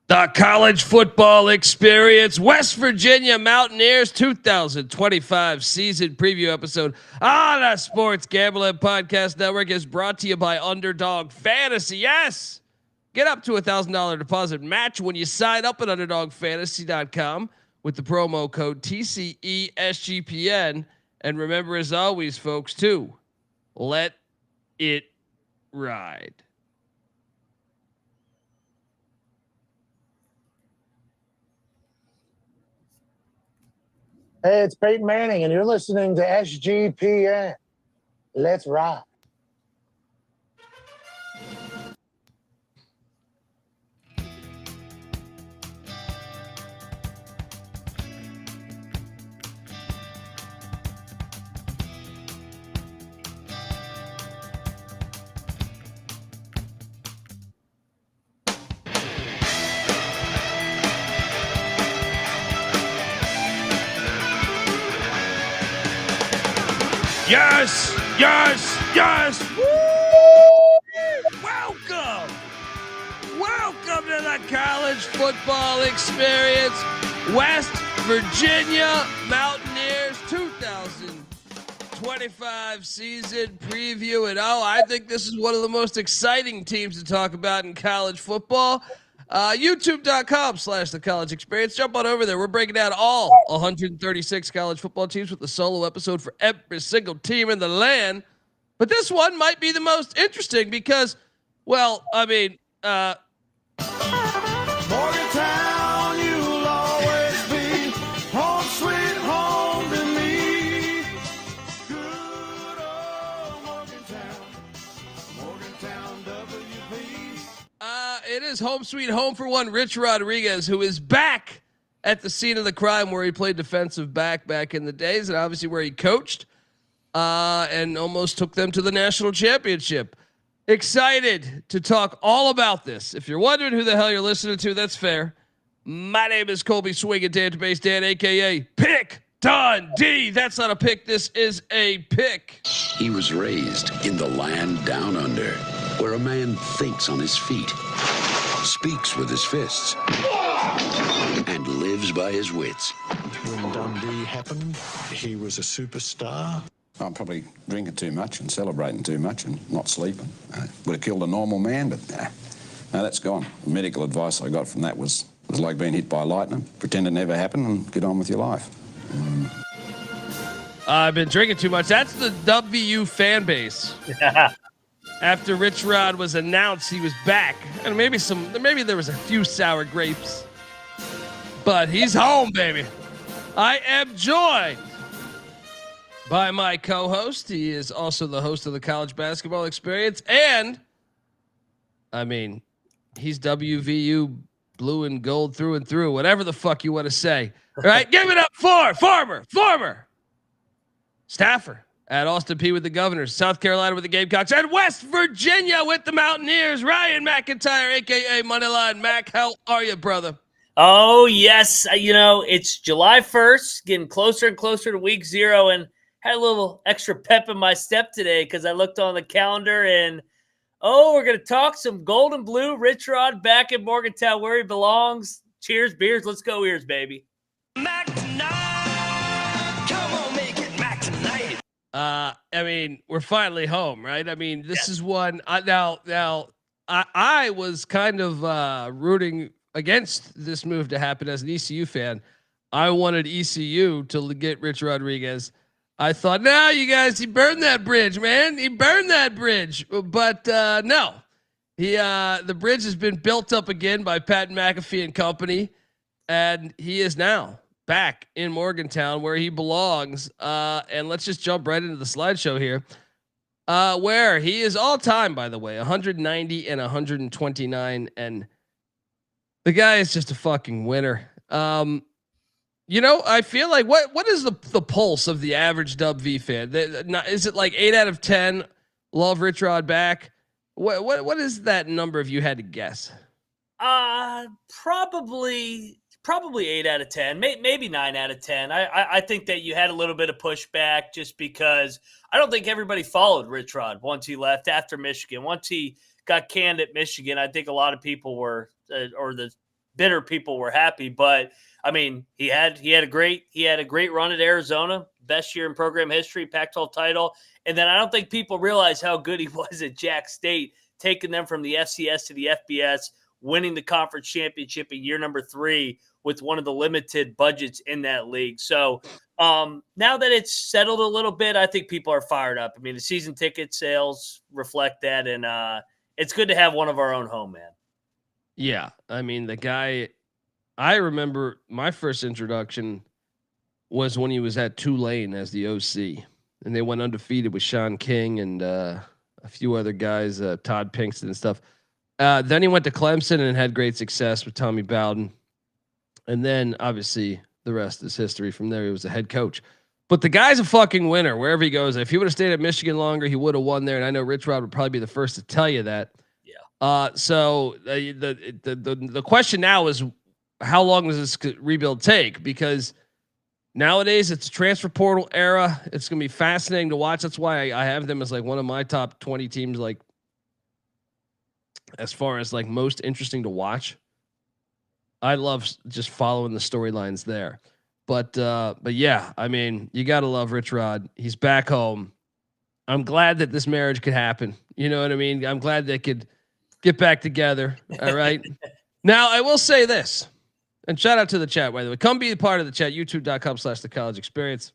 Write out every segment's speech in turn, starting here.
The college football experience, West Virginia Mountaineers 2025 season preview episode on the Sports Gambling Podcast Network is brought to you by Underdog Fantasy. Yes, get up to $1,000 deposit match when you sign up at UnderdogFantasy.com with the promo code TCESGPN. And remember, as always, folks, to let it ride. Hey, it's Peyton Manning, and you're listening to SGPN. Let's ride. Yes, yes, yes. Woo! Welcome to the college football experience. West Virginia Mountaineers 2025 season preview. And I think this is one of the most exciting teams to talk about in college football. YouTube.com/the college experience. Jump on over there. We're breaking down all 136 college football teams with a solo episode for every single team in the land. But this one might be the most interesting because, well, I mean, Morgantown, you'll always be home sweet home to me. Good old Morgantown, Morgantown WP. it is home sweet home for one Rich Rodriguez, who is back at the scene of the crime where he played defensive back in the days, and obviously where he coached and almost took them to the national championship. Excited to talk all about this. If you're wondering who the hell you're listening to, that's fair. My name is Colby Swinging Database Dan, a.k.a. Pick Dundee. That's not a pick. This is a pick. He was raised in the land down under, where a man thinks on his feet, speaks with his fists, and lives by his wits. When Dundee happened, he was a superstar. I'm probably drinking too much and celebrating too much and not sleeping. Would have killed a normal man, but no, that's gone. The medical advice I got from that was like being hit by lightning. Pretend it never happened and get on with your life. I've been drinking too much. That's the WU fan base. Yeah. After Rich Rod was announced, he was back, and maybe there was a few sour grapes, but he's home, baby. I am joined by my co-host. He is also the host of the College Basketball Experience, and I mean, he's WVU blue and gold through and through, whatever the fuck you want to say. All right, give it up for former staffer at Austin Peay with the Governors, South Carolina with the Gamecocks, and West Virginia with the Mountaineers, Ryan McIntyre, a.k.a. Moneyline Mac. How are you, brother? Oh, yes. It's July 1st, getting closer and closer to week 0, and had a little extra pep in my step today because I looked on the calendar and, we're going to talk some gold and blue. Rich Rod back in Morgantown where he belongs. Cheers, beers. Let's go ears, baby. Mac tonight. Come on, make it Mac tonight. I mean, we're finally home, right? I mean, this is one. I was kind of rooting against this move to happen as an ECU fan. I wanted ECU to get Rich Rodriguez. I thought, no, you guys, he burned that bridge, man. He burned that bridge. But no, the bridge has been built up again by Pat McAfee and company, and he is now back in Morgantown where he belongs. And let's just jump right into the slideshow here, where he is all time, by the way, 190 and 129, and the guy is just a fucking winner. I feel like what is the pulse of the average WV fan? Is it like 8 out of 10? Love Rich Rod back. What is that number if you had to guess? Probably 8 out of 10, maybe 9 out of 10. I think that you had a little bit of pushback just because I don't think everybody followed Rich Rod once he left after Michigan. Once he got canned at Michigan, I think a lot of people were, or the bitter people were happy. But I mean, he had a great run at Arizona, best year in program history, Pac-12 title. And then I don't think people realize how good he was at Jack State, taking them from the FCS to the FBS, winning the conference championship in year number 3 with one of the limited budgets in that league. So now that it's settled a little bit, I think people are fired up. I mean, the season ticket sales reflect that, and it's good to have one of our own home, man. Yeah. I mean, the guy, I remember my first introduction was when he was at Tulane as the OC, and they went undefeated with Sean King and a few other guys, Todd Pinkston and stuff. Then he went to Clemson and had great success with Tommy Bowden. And then obviously the rest is history. From there, he was a head coach. But the guy's a fucking winner wherever he goes. If he would have stayed at Michigan longer, he would have won there. And I know Rich Rod would probably be the first to tell you that. Yeah. So the question now is, how long does this rebuild take? Because nowadays it's a transfer portal era. It's going to be fascinating to watch. That's why I have them as like one of my top 20 teams, like as far as like most interesting to watch. I love just following the storylines there. But yeah, I mean, you got to love Rich Rod. He's back home. I'm glad that this marriage could happen. You know what I mean? I'm glad they could get back together. All right. Now I will say this, and shout out to the chat, by the way. Come be a part of the chat, youtube.com/thecollegeexperience.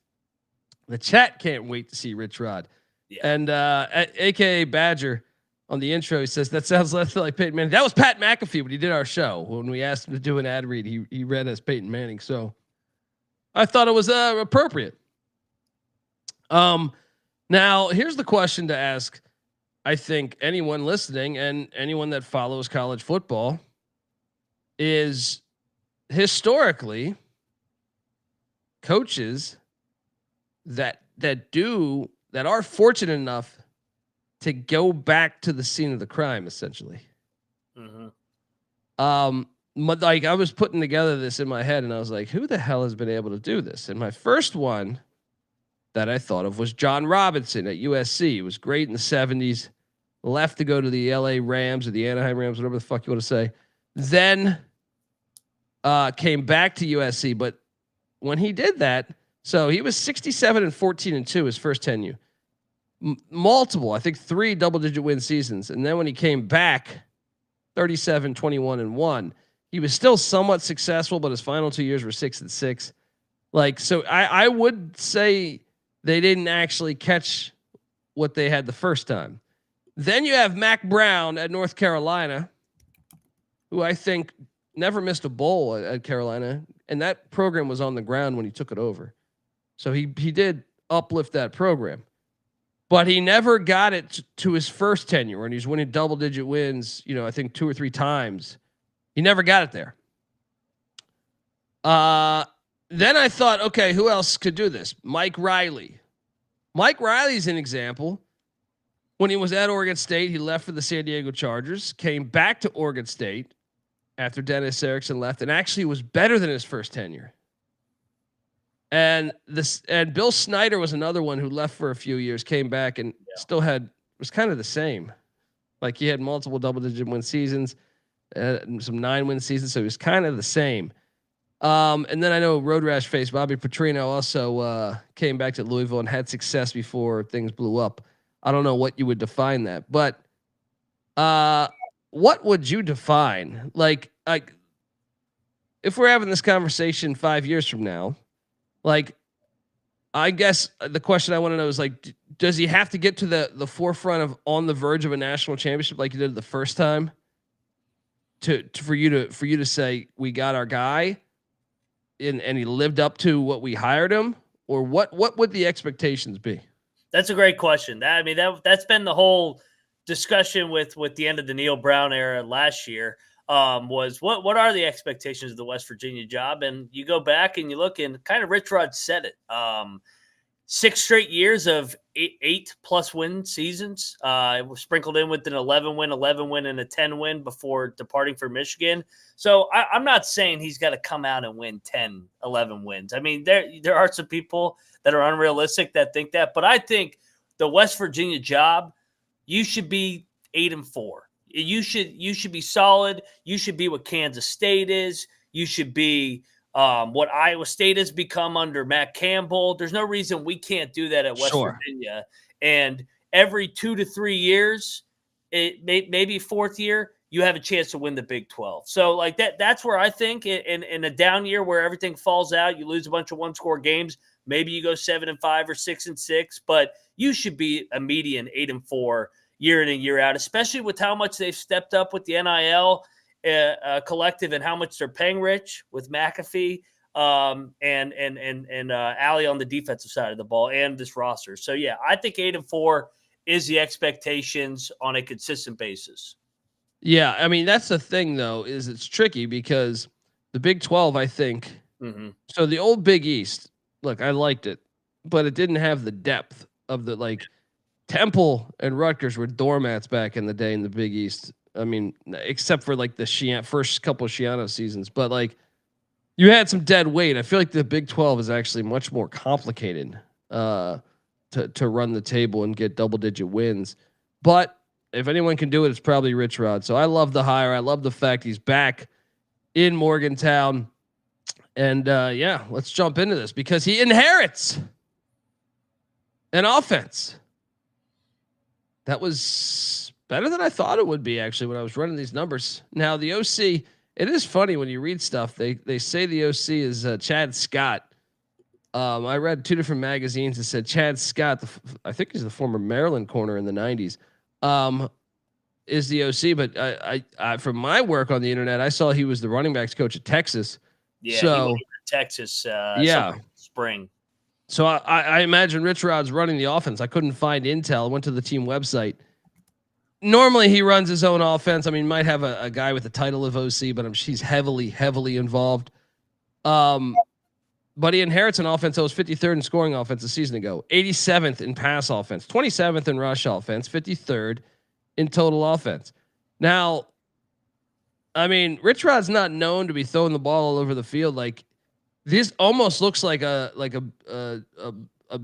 The chat can't wait to see Rich Rod. Yeah. And AKA Badger on the intro, he says, that sounds less like Peyton Manning. That was Pat McAfee when he did our show. When we asked him to do an ad read, he read as Peyton Manning. So I thought it was appropriate. Now here's the question to ask. I think anyone listening and anyone that follows college football is, historically, coaches that are fortunate enough to go back to the scene of the crime, essentially. Like I was putting together this in my head and I was like, who the hell has been able to do this? And my first one that I thought of was John Robinson at USC. He was great in the 70s, left to go to the LA Rams or the Anaheim Rams, whatever the fuck you want to say. Then came back to USC. But when he did that, so he was 67-14-2 his first tenure. Multiple, I think 3 double-digit win seasons. And then when he came back, 37-21-1. He was still somewhat successful, but his final 2 years were 6-6. Like, so I would say they didn't actually catch what they had the first time. Then you have Mac Brown at North Carolina, who I think never missed a bowl at Carolina, and that program was on the ground when he took it over. So he did uplift that program. But he never got it to his first tenure when he's winning double-digit wins, I think 2 or 3 times. He never got it there. Then I thought, okay, who else could do this? Mike Riley. Mike Riley's an example. When he was at Oregon State, he left for the San Diego Chargers, came back to Oregon State after Dennis Erickson left, and actually was better than his first tenure. And Bill Snyder was another one who left for a few years, came back, and still was kind of the same. Like he had multiple double-digit win seasons, some 9-win seasons, so he was kind of the same. And then I know Road Rash face Bobby Petrino also came back to Louisville and had success before things blew up. I don't know what you would define that, but what would you define? Like if we're having this conversation 5 years from now, like, I guess the question I want to know is, like, does he have to get to the forefront of on the verge of a national championship like he did the first time for you to say we got our guy and he lived up to what we hired him, or what would the expectations be? That's a great question. That's been the whole discussion with the end of the Neil Brown era last year. Was what are the expectations of the West Virginia job? And you go back and you look, and kind of Rich Rod said it. 6 straight years of 8+ win seasons. It was sprinkled in with an 11 win, and a 10 win before departing for Michigan. So I'm not saying he's got to come out and win 10, 11 wins. I mean, there are some people that are unrealistic that think that, but I think the West Virginia job, you should be 8-4. You should be solid. You should be what Kansas State is. You should be what Iowa State has become under Matt Campbell. There's no reason we can't do that at West Virginia. And every 2 to 3 years, maybe fourth year, you have a chance to win the Big 12. So like that's where I think in a down year where everything falls out, you lose a bunch of one-score games, maybe you go 7-5 or 6-6, but you should be a median 8-4 year in and year out, especially with how much they've stepped up with the NIL collective and how much they're paying Rich with McAfee and Allie on the defensive side of the ball and this roster. So yeah, I think 8-4 is the expectations on a consistent basis. Yeah, I mean that's the thing though, is it's tricky because the Big 12, I think. So the old Big East, look, I liked it, but it didn't have the depth of the like. Temple and Rutgers were doormats back in the day in the Big East. I mean, except for like the first couple of Shiano seasons, but like you had some dead weight. I feel like the Big 12 is actually much more complicated to run the table and get double-digit wins. But if anyone can do it, it's probably Rich Rod. So I love the hire. I love the fact he's back in Morgantown. And yeah, let's jump into this because he inherits an offense that was better than I thought it would be, actually, when I was running these numbers. Now, the OC, it is funny when you read stuff. They say the OC is Chad Scott. I read 2 different magazines that said Chad Scott, I think he's the former Maryland corner in the 90s, is the OC. But I from my work on the internet, I saw he was the running backs coach at Texas. Yeah, so, he went to Texas spring. So I imagine Rich Rod's running the offense. I couldn't find intel. I went to the team website. Normally he runs his own offense. I mean, might have a guy with the title of OC, but he's heavily involved. But he inherits an offense that was 53rd in scoring offense a season ago, 87th in pass offense, 27th in rush offense, 53rd in total offense. Now, I mean, Rich Rod's not known to be throwing the ball all over the field. Like, this almost looks like a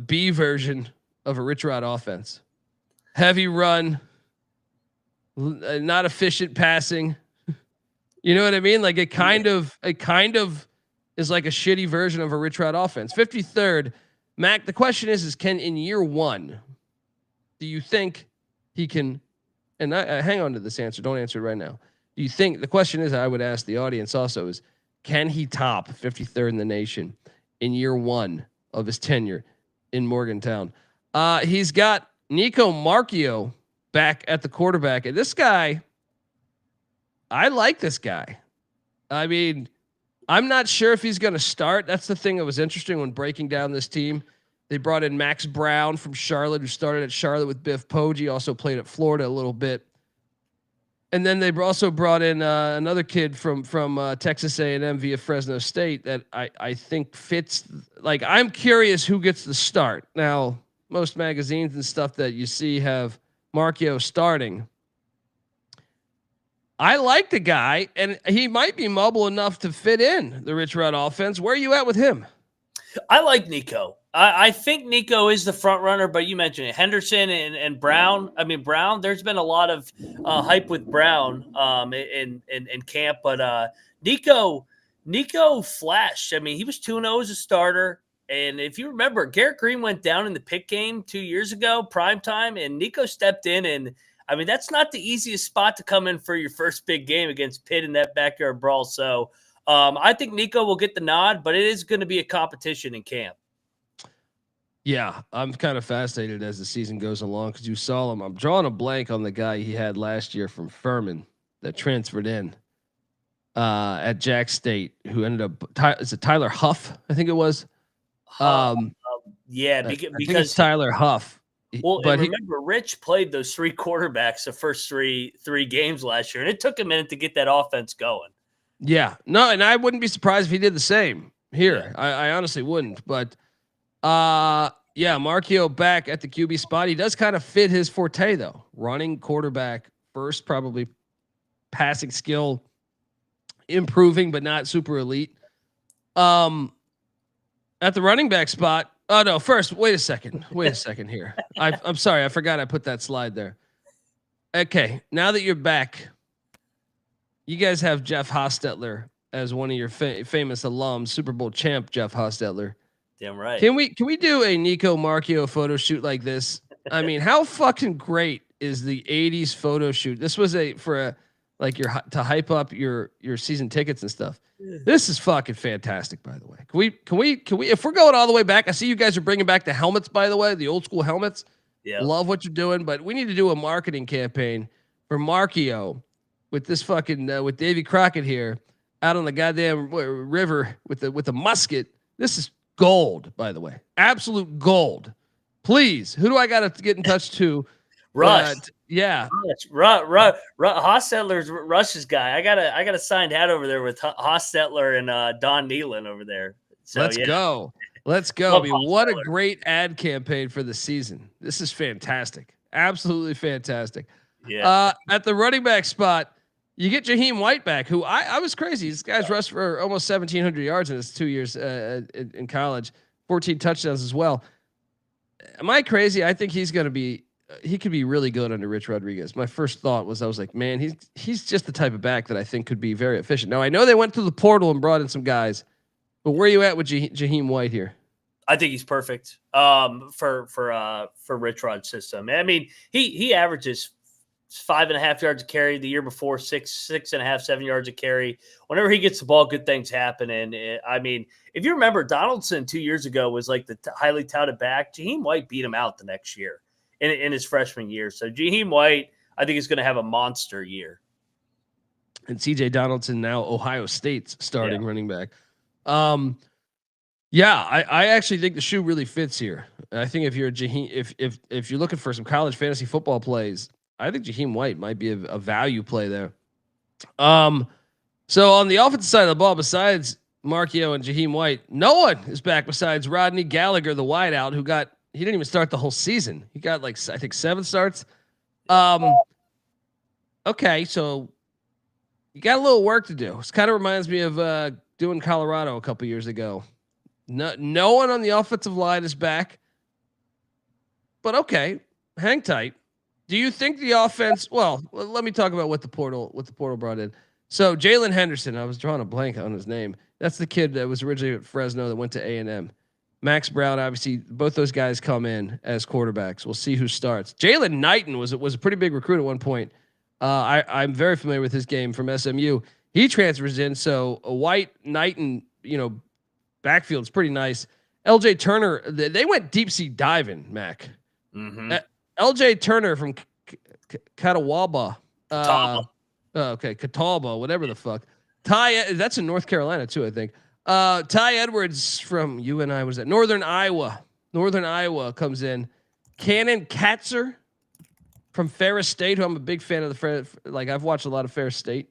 B version of a Rich Rod offense. Heavy run, not efficient passing. You know what I mean? Like it kind of is like a shitty version of a Rich Rod offense. 53rd, Mac. The question is can in year one, do you think he can? And I hang on to this answer. Don't answer it right now. Do you think the question is? I would ask the audience also is. Can he top 53rd in the nation in year one of his tenure in Morgantown? He's got Nicco Marchiol back at the quarterback. And this guy, I like this guy. I mean, I'm not sure if he's going to start. That's the thing that was interesting when breaking down this team. They brought in Max Brown from Charlotte, who started at Charlotte with Biff Poggi, also played at Florida a little bit. And then they also brought in another kid from Texas A&M via Fresno State that I think fits. Like, I'm curious who gets the start. Now, most magazines and stuff that you see have Marchiol starting. I like the guy, and he might be mobile enough to fit in the Rich Rod offense. Where are you at with him? I like Nicco. I think Nicco is the front runner, but you mentioned it. Henderson and Brown. I mean, Brown, there's been a lot of hype with Brown in camp, but Nicco flashed. I mean, he was 2-0 as a starter. And if you remember, Garrett Green went down in the Pitt game 2 years ago, primetime, and Nicco stepped in. And, I mean, that's not the easiest spot to come in for your first big game against Pitt in that backyard brawl. So I think Nicco will get the nod, but it is going to be a competition in camp. Yeah, I'm kind of fascinated as the season goes along because you saw him. I'm drawing a blank on the guy he had last year from Furman that transferred in at Jack State, who ended up is it Tyler Huff? I think it was. Yeah, I think because it's Tyler Huff. Well, but remember, Rich played those 3 quarterbacks the first three games last year, and it took a minute to get that offense going. Yeah, no, and I wouldn't be surprised if he did the same here. Yeah. I honestly wouldn't, but. Yeah, Marchiol back at the QB spot. He does kind of fit his forte though. Running quarterback first, probably passing skill improving, but not super elite. At the running back spot. Oh no, first, wait a second here. I'm sorry. I forgot I put that slide there. Okay, now that you're back, you guys have Jeff Hostetler as one of your famous alums, Super Bowl champ Jeff Hostetler. Damn right. Can we do a Nicco Marchiol photo shoot like this? I mean, how fucking great is the '80s photo shoot? This was to hype up your season tickets and stuff. This is fucking fantastic, by the way. Can we if we're going all the way back? I see you guys are bringing back the helmets, by the way, the old school helmets. Yeah, love what you're doing, but we need to do a marketing campaign for Marchiol with this fucking with Davy Crockett here out on the goddamn river with the musket. This is gold, by the way, absolute gold. Please, who do I got to get in touch to? Rush. Yeah, Hostetler's Rush's guy. I got a signed hat over there with Hostetler and Don Nealon over there. So let's go. Let's go. I mean, what a great ad campaign for the season. This is fantastic. Absolutely fantastic. Yeah. At the running back spot, you get Jaheim White back, who I was crazy. This guy's rushed for almost 1,700 yards in his 2 years in college, 14 touchdowns as well. Am I crazy? I think he could be really good under Rich Rodriguez. My first thought was, I was like, man, he's just the type of back that I think could be very efficient. Now, I know they went through the portal and brought in some guys, but where are you at with Jaheim White here? I think he's perfect for Rich Rod's system. I mean, he averages 5.5 yards a carry. The year before, 6.5, 7 yards a carry. Whenever he gets the ball, good things happen. And I mean, if you remember, Donaldson 2 years ago was like the highly touted back. Jaheim White beat him out the next year in his freshman year. So Jaheim White, I think, is going to have a monster year. And CJ Donaldson, now Ohio State's starting running back. I actually think the shoe really fits here. I think if you're Jaheim, if you're looking for some college fantasy football plays, I think Jaheim White might be a value play there. So on the offensive side of the ball, besides Marchiol and Jaheim White, no one is back besides Rodney Gallagher, the wideout, he didn't even start the whole season. He got I think 7 starts. Okay, so you got a little work to do. This kind of reminds me of doing Colorado a couple years ago. No one on the offensive line is back, but okay, hang tight. Do you think the offense? Well, let me talk about what the portal brought in. So Jaylen Henderson, I was drawing a blank on his name. That's the kid that was originally at Fresno that went to A&M. Max Brown, obviously, both those guys come in as quarterbacks. We'll see who starts. Jalan Knighton was a pretty big recruit at one point. I'm very familiar with his game from SMU. He transfers in, so a White Knighton, backfield's pretty nice. LJ Turner, they went deep sea diving, Mac. Mm-hmm. LJ Turner from Catawba. Catawba, whatever the fuck. That's in North Carolina too, I think. Ty Edwards from UNI was at Northern Iowa. Northern Iowa comes in. Cannon Katzer from Ferris State, who I'm a big fan of I've watched a lot of Ferris State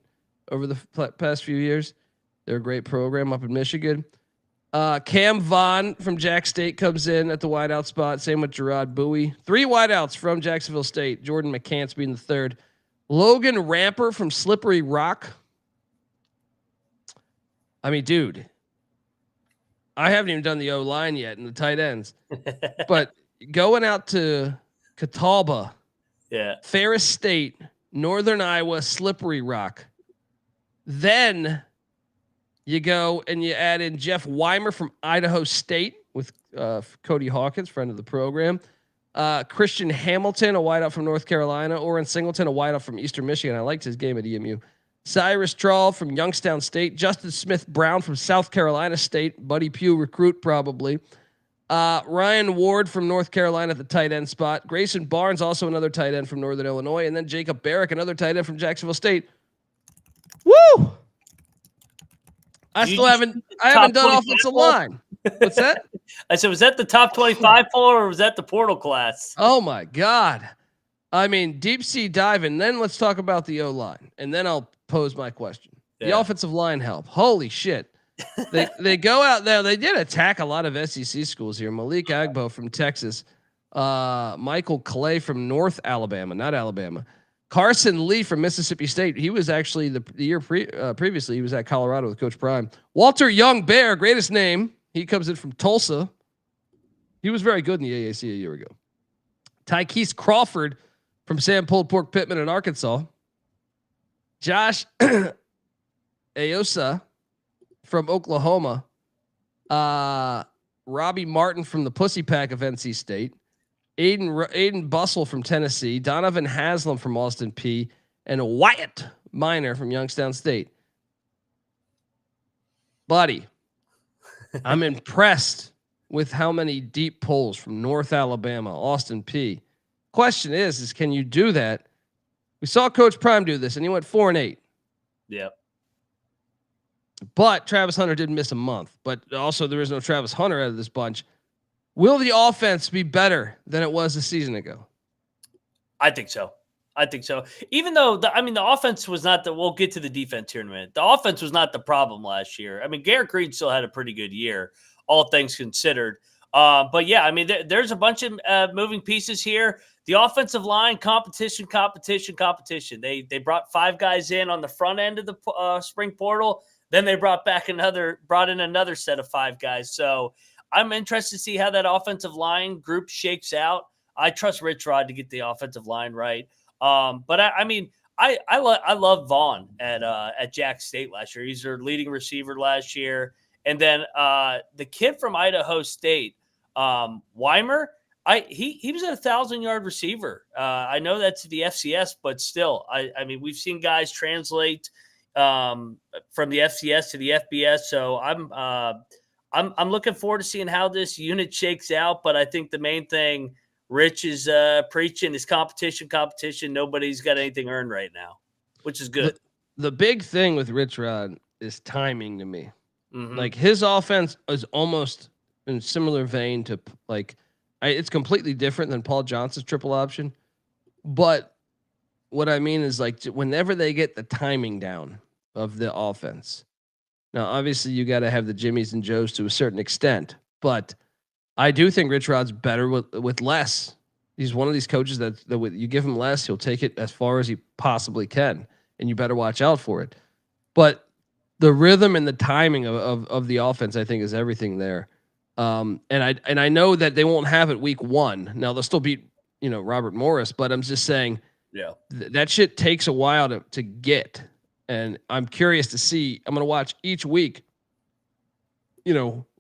over the past few years. They're a great program up in Michigan. Cam Vaughn from Jack State comes in at the wideout spot. Same with Gerard Bowie. 3 wideouts from Jacksonville State. Jordan McCants being the third. Logan Ramper from Slippery Rock. I mean, dude, I haven't even done the O-line yet and the tight ends. But going out to Catawba, Ferris State, Northern Iowa, Slippery Rock. Then you go and you add in Jeff Weimer from Idaho State with Cody Hawkins, friend of the program. Christian Hamilton, a wideout from North Carolina. Oren Singleton, a wideout from Eastern Michigan. I liked his game at EMU. Cyrus Trawl from Youngstown State. Justin Smith Brown from South Carolina State. Buddy Pugh, recruit probably. Ryan Ward from North Carolina at the tight end spot. Grayson Barnes, also another tight end from Northern Illinois. And then Jacob Barrick, another tight end from Jacksonville State. Woo! I haven't done offensive line. What's that? I said, was that the top 25 poll or was that the portal class? Oh my God. I mean, deep sea diving. Then let's talk about the O-line, and then I'll pose my question. The offensive line help. Holy shit. They go out there. They did attack a lot of SEC schools here. Malik Agbo from Texas, Michael Clay from North Alabama, not Alabama. Carson Lee from Mississippi State. He was actually the year previously. He was at Colorado with Coach Prime. Walter Young Bear, greatest name. He comes in from Tulsa. He was very good in the AAC a year ago. Tykees Crawford from Sam Pulled Pork Pittman in Arkansas. Josh Ayosa from Oklahoma. Robbie Martin from the Pussy Pack of NC State. Aiden Bussell from Tennessee. Donovan Haslam from Austin P. And Wyatt Minor from Youngstown State. Buddy, I'm impressed with how many deep pulls from North Alabama, Austin P. Question is can you do that? We saw Coach Prime do this, and he went 4-8. Yep. But Travis Hunter did miss a month. But also there is no Travis Hunter out of this bunch. Will the offense be better than it was a season ago? I think so. Even though the offense was not we'll get to the defense here in a minute. The offense was not the problem last year. I mean, Garrett Green still had a pretty good year, all things considered. But yeah, I mean, there's a bunch of moving pieces here. The offensive line, competition. They brought 5 guys in on the front end of the spring portal. Then they brought in another set of 5 guys. So I'm interested to see how that offensive line group shakes out. I trust Rich Rod to get the offensive line right. But I love Vaughn at Jack State last year. He's their leading receiver last year. And then the kid from Idaho State, Weimer, he was a 1,000-yard receiver. I know that's the FCS, but still, I mean, we've seen guys translate from the FCS to the FBS. So I'm looking forward to seeing how this unit shakes out. But I think the main thing Rich is preaching is competition. Nobody's got anything earned right now, which is good. The big thing with Rich Rod is timing to me. Mm-hmm. Like his offense is almost in similar vein to it's completely different than Paul Johnson's triple option. But what I mean is like whenever they get the timing down of the offense. Now, obviously you got to have the Jimmies and Joes to a certain extent, but I do think Rich Rod's better with less. He's one of these coaches that you give him less, he'll take it as far as he possibly can, and you better watch out for it. But the rhythm and the timing of the offense, I think, is everything there. And I know that they won't have it week 1. Now they'll still beat Robert Morris, but I'm just saying, yeah, that shit takes a while to get. And I'm curious to see. I'm going to watch each week.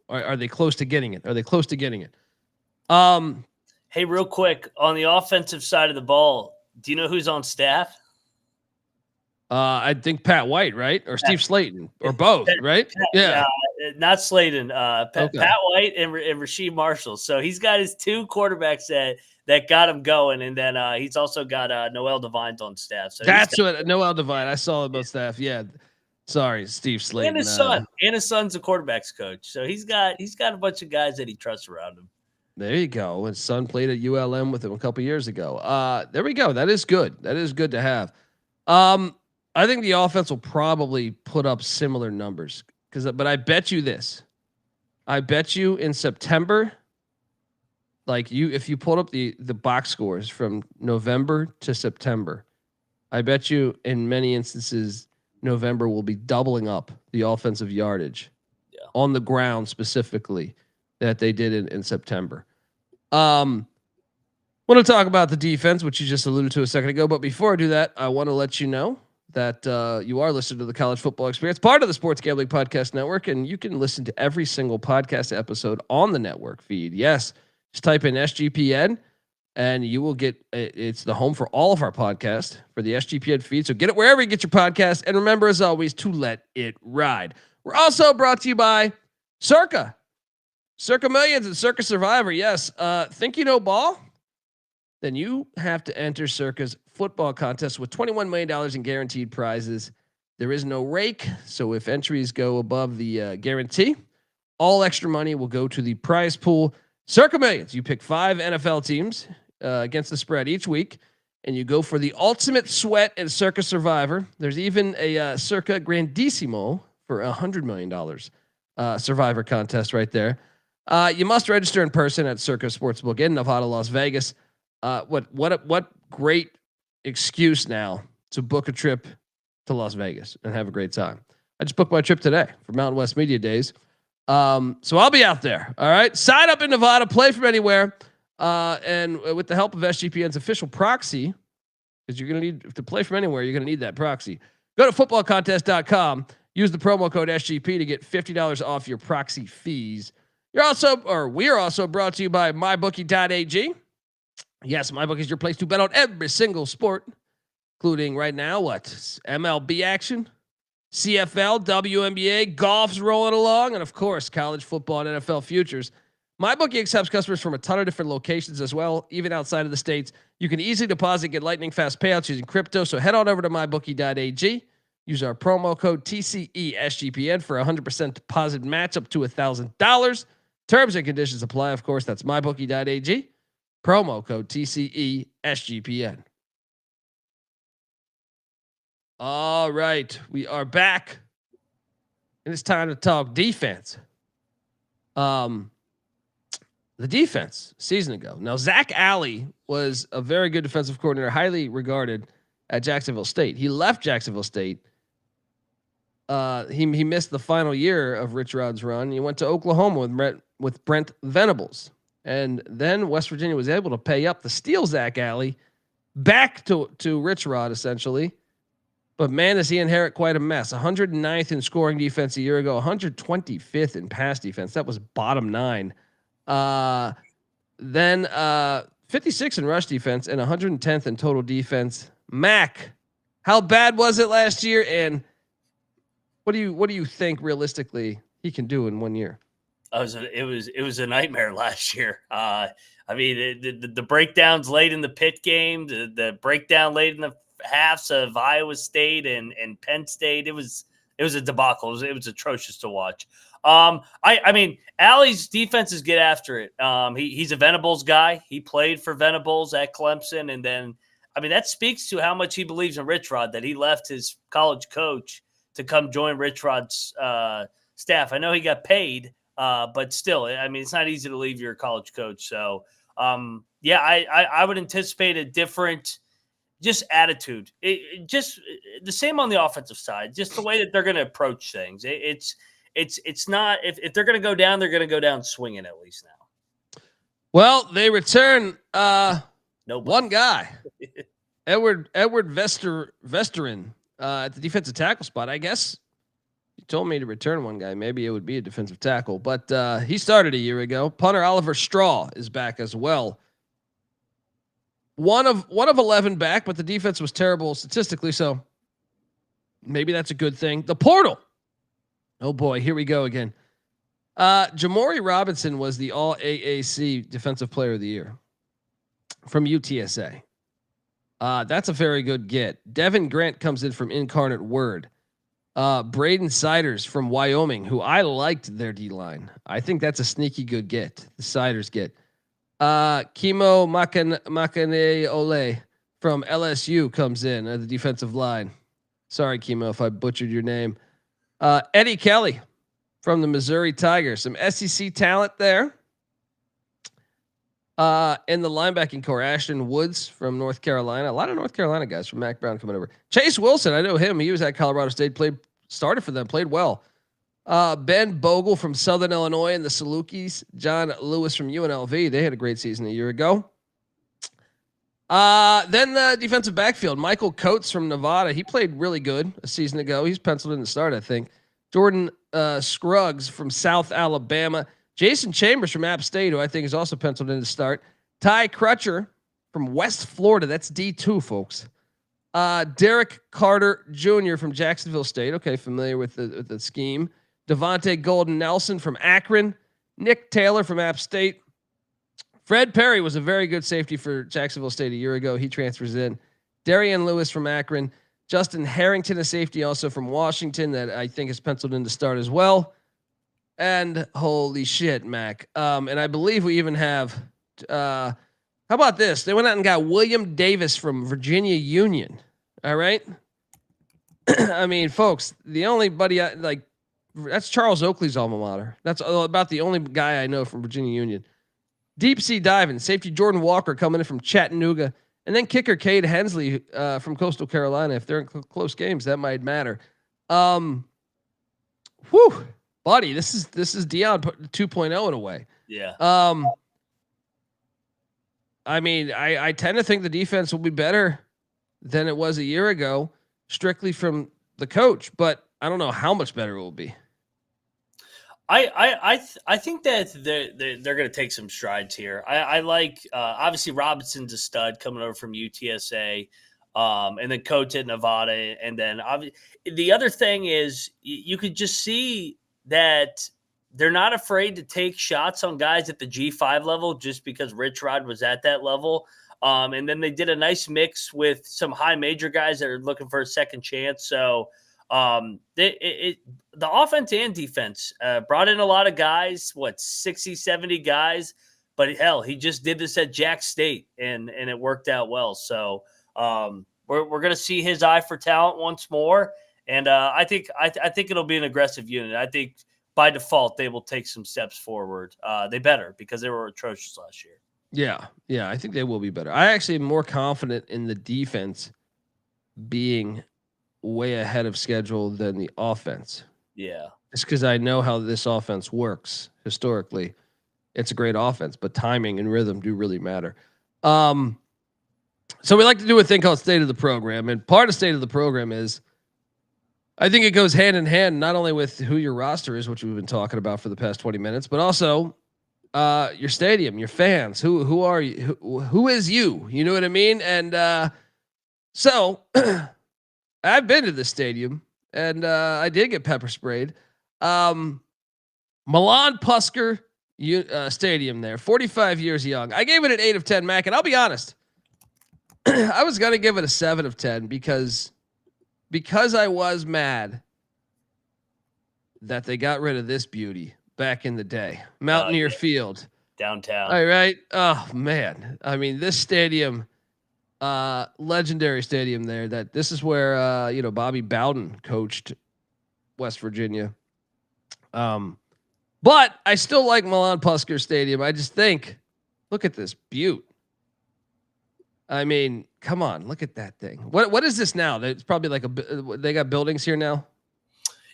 Are they close to getting it? Hey, real quick on the offensive side of the ball, do you know who's on staff? I think Pat White, right? Or Steve Slayton, or both, right? Yeah. Not Slayton. Pat White and Rasheed Marshall. So he's got his 2 quarterbacks that got him going, and then he's also got Noel Devine's on staff. So that's what Noel Devine. I saw it both staff. Yeah. Sorry, Steve Slayton. And his son. And his son's a quarterbacks coach. So he's got a bunch of guys that he trusts around him. There you go. His son played at ULM with him a couple years ago. There we go. That is good. That is good to have. I think the offense will probably put up similar numbers but I bet you this. I bet you in September, if you pulled up the box scores from November to September, I bet you in many instances November will be doubling up the offensive yardage on the ground specifically that they did in September. Want to talk about the defense, which you just alluded to a second ago. But before I do that, I want to let you know that you are listening to the College Football Experience, part of the Sports Gambling Podcast Network, and you can listen to every single podcast episode on the network feed. Yes, just type in SGPN, and you will get it's the home for all of our podcasts for the SGPN feed. So get it wherever you get your podcast, and remember, as always, to let it ride. We're also brought to you by Circa Millions and Circa Survivor. Yes, think you know ball? Then you have to enter Circa's football contest with $21 million in guaranteed prizes. There is no rake, so if entries go above the guarantee, all extra money will go to the prize pool. Circa Millions, you pick 5 NFL teams against the spread each week, and you go for the ultimate sweat in Circa Survivor. There's even a Circa Grandissimo for $100 million Survivor contest right there. You must register in person at Circa Sportsbook in Nevada, Las Vegas. What great excuse now to book a trip to Las Vegas and have a great time. I just booked my trip today for Mountain West Media Days. So I'll be out there. All right. Sign up in Nevada, play from anywhere. And with the help of SGPN's official proxy because you're going to need to play from anywhere. You're going to need that proxy. Go to footballcontest.com. Use the promo code SGP to get $50 off your proxy fees. We are also brought to you by mybookie.ag. Yes, MyBookie is your place to bet on every single sport, including right now, MLB action, CFL, WNBA, golf's rolling along, and of course, college football and NFL futures. MyBookie accepts customers from a ton of different locations as well, even outside of the States. You can easily deposit, get lightning fast payouts using crypto. So head on over to mybookie.ag. Use our promo code TCESGPN for a 100% deposit match up to $1,000. Terms and conditions apply, of course. That's mybookie.ag. Promo code TCESGPN. All right, we are back, and it's time to talk defense. The defense season ago. Now, Zach Alley was a very good defensive coordinator, highly regarded at Jacksonville State. He left Jacksonville State. He missed the final year of Rich Rod's run. He went to Oklahoma with Brent Venables, and then West Virginia was able to pay up to steal Zach Alley back to Rich Rod essentially. But man, does he inherit quite a mess. 109th in scoring defense a year ago, 125th in pass defense. That was bottom 9. Then 56 in rush defense and 110th in total defense. Mac, how bad was it last year? And what do you think realistically he can do in 1 year? It was a nightmare last year. I mean, the breakdowns late in the Pitt game, the breakdown late in the halves of Iowa State and Penn State. It was a debacle. It was atrocious to watch. I mean, Alley's defenses get after it. He's a Venables guy. He played for Venables at Clemson, and then I mean that speaks to how much he believes in Rich Rod that he left his college coach to come join Rich Rod's staff. I know he got paid, but still, I mean, it's not easy to leave your college coach. So, I would anticipate a different. Just attitude. Just the same on the offensive side. Just the way that they're going to approach things. It's not if they're going to go down, they're going to go down swinging at least now. Well, they return one guy, Edward Vesterin at the defensive tackle spot. I guess you told me to return one guy. Maybe it would be a defensive tackle, but he started a year ago. Punter Oliver Straw is back as well. One of 11 back, but the defense was terrible statistically, so maybe that's a good thing. The portal. Oh boy, here we go again. Jamori Robinson was the All AAC Defensive Player of the Year from UTSA. That's a very good get. Devin Grant comes in from Incarnate Word. Braden Siders from Wyoming, who I liked their D line. I think that's a sneaky good get. The Siders get. Kimo Makaneole from LSU comes in at the defensive line. Sorry, Kimo, if I butchered your name. Eddie Kelly from the Missouri Tigers. Some SEC talent there. In the linebacking core, Ashton Woods from North Carolina. A lot of North Carolina guys from Mac Brown coming over. Chase Wilson, I know him. He was at Colorado State, started for them, played well. Ben Bogle from Southern Illinois and the Salukis. John Lewis from UNLV. They had a great season a year ago. Then the defensive backfield. Michael Coates from Nevada. He played really good a season ago. He's penciled in to start, I think. Jordan Scruggs from South Alabama. Jason Chambers from App State, who I think is also penciled in to start. Ty Crutcher from West Florida. That's D2, folks. Derek Carter Jr. from Jacksonville State. Okay, familiar with the scheme. Devontae Golden Nelson from Akron. Nick Taylor from App State. Fred Perry was a very good safety for Jacksonville State a year ago. He transfers in. Darian Lewis from Akron. Justin Harrington, a safety also from Washington that I think is penciled in to start as well. And holy shit, Mac. And I believe we even have, how about this? They went out and got William Davis from Virginia Union. All right. I mean, folks, the only buddy that's Charles Oakley's alma mater. That's about the only guy I know from Virginia Union. Deep sea diving, safety Jordan Walker coming in from Chattanooga, and then kicker Cade Hensley from Coastal Carolina. If they're in close games, that might matter. Buddy, this is Deion 2.0 in a way. Yeah. I mean, I tend to think the defense will be better than it was a year ago, strictly from the coach. But I don't know how much better it will be. I think that they're going to take some strides here. I like obviously Robinson's a stud coming over from UTSA, and then coach at Nevada, and then the other thing is you could just see that they're not afraid to take shots on guys at the G5 level just because Rich Rod was at that level. And then they did a nice mix with some high major guys that are looking for a second chance. So the offense and defense brought in a lot of guys, 60, 70 guys, but hell, he just did this at Jack State and it worked out well. So we're going to see his eye for talent once more. And I think it'll be an aggressive unit. I think by default, they will take some steps forward. They better because they were atrocious last year. Yeah, I think they will be better. I actually am more confident in the defense being way ahead of schedule than the offense. Yeah. It's because I know how this offense works historically. It's a great offense, but timing and rhythm do really matter. So we like to do a thing called State of the Program. And part of State of the Program is, I think it goes hand in hand, not only with who your roster is, which we've been talking about for the past 20 minutes, but also your stadium, your fans. Who are you? Who is you? You know what I mean? And so I've been to this stadium, and I did get pepper sprayed. Milan Pusker Stadium there, 45 years young. I gave it an 8 of 10, Mac, and I'll be honest. I was going to give it a 7 of 10 because I was mad that they got rid of this beauty back in the day. Mountaineer Field. Downtown. All right. Oh, man. I mean, this stadium, legendary stadium there, that this is where, Bobby Bowden coached West Virginia. But I still like Milan Pusker Stadium. I just think, look at this beaut. I mean, come on, look at that thing. What is this now? It's probably like they got buildings here now.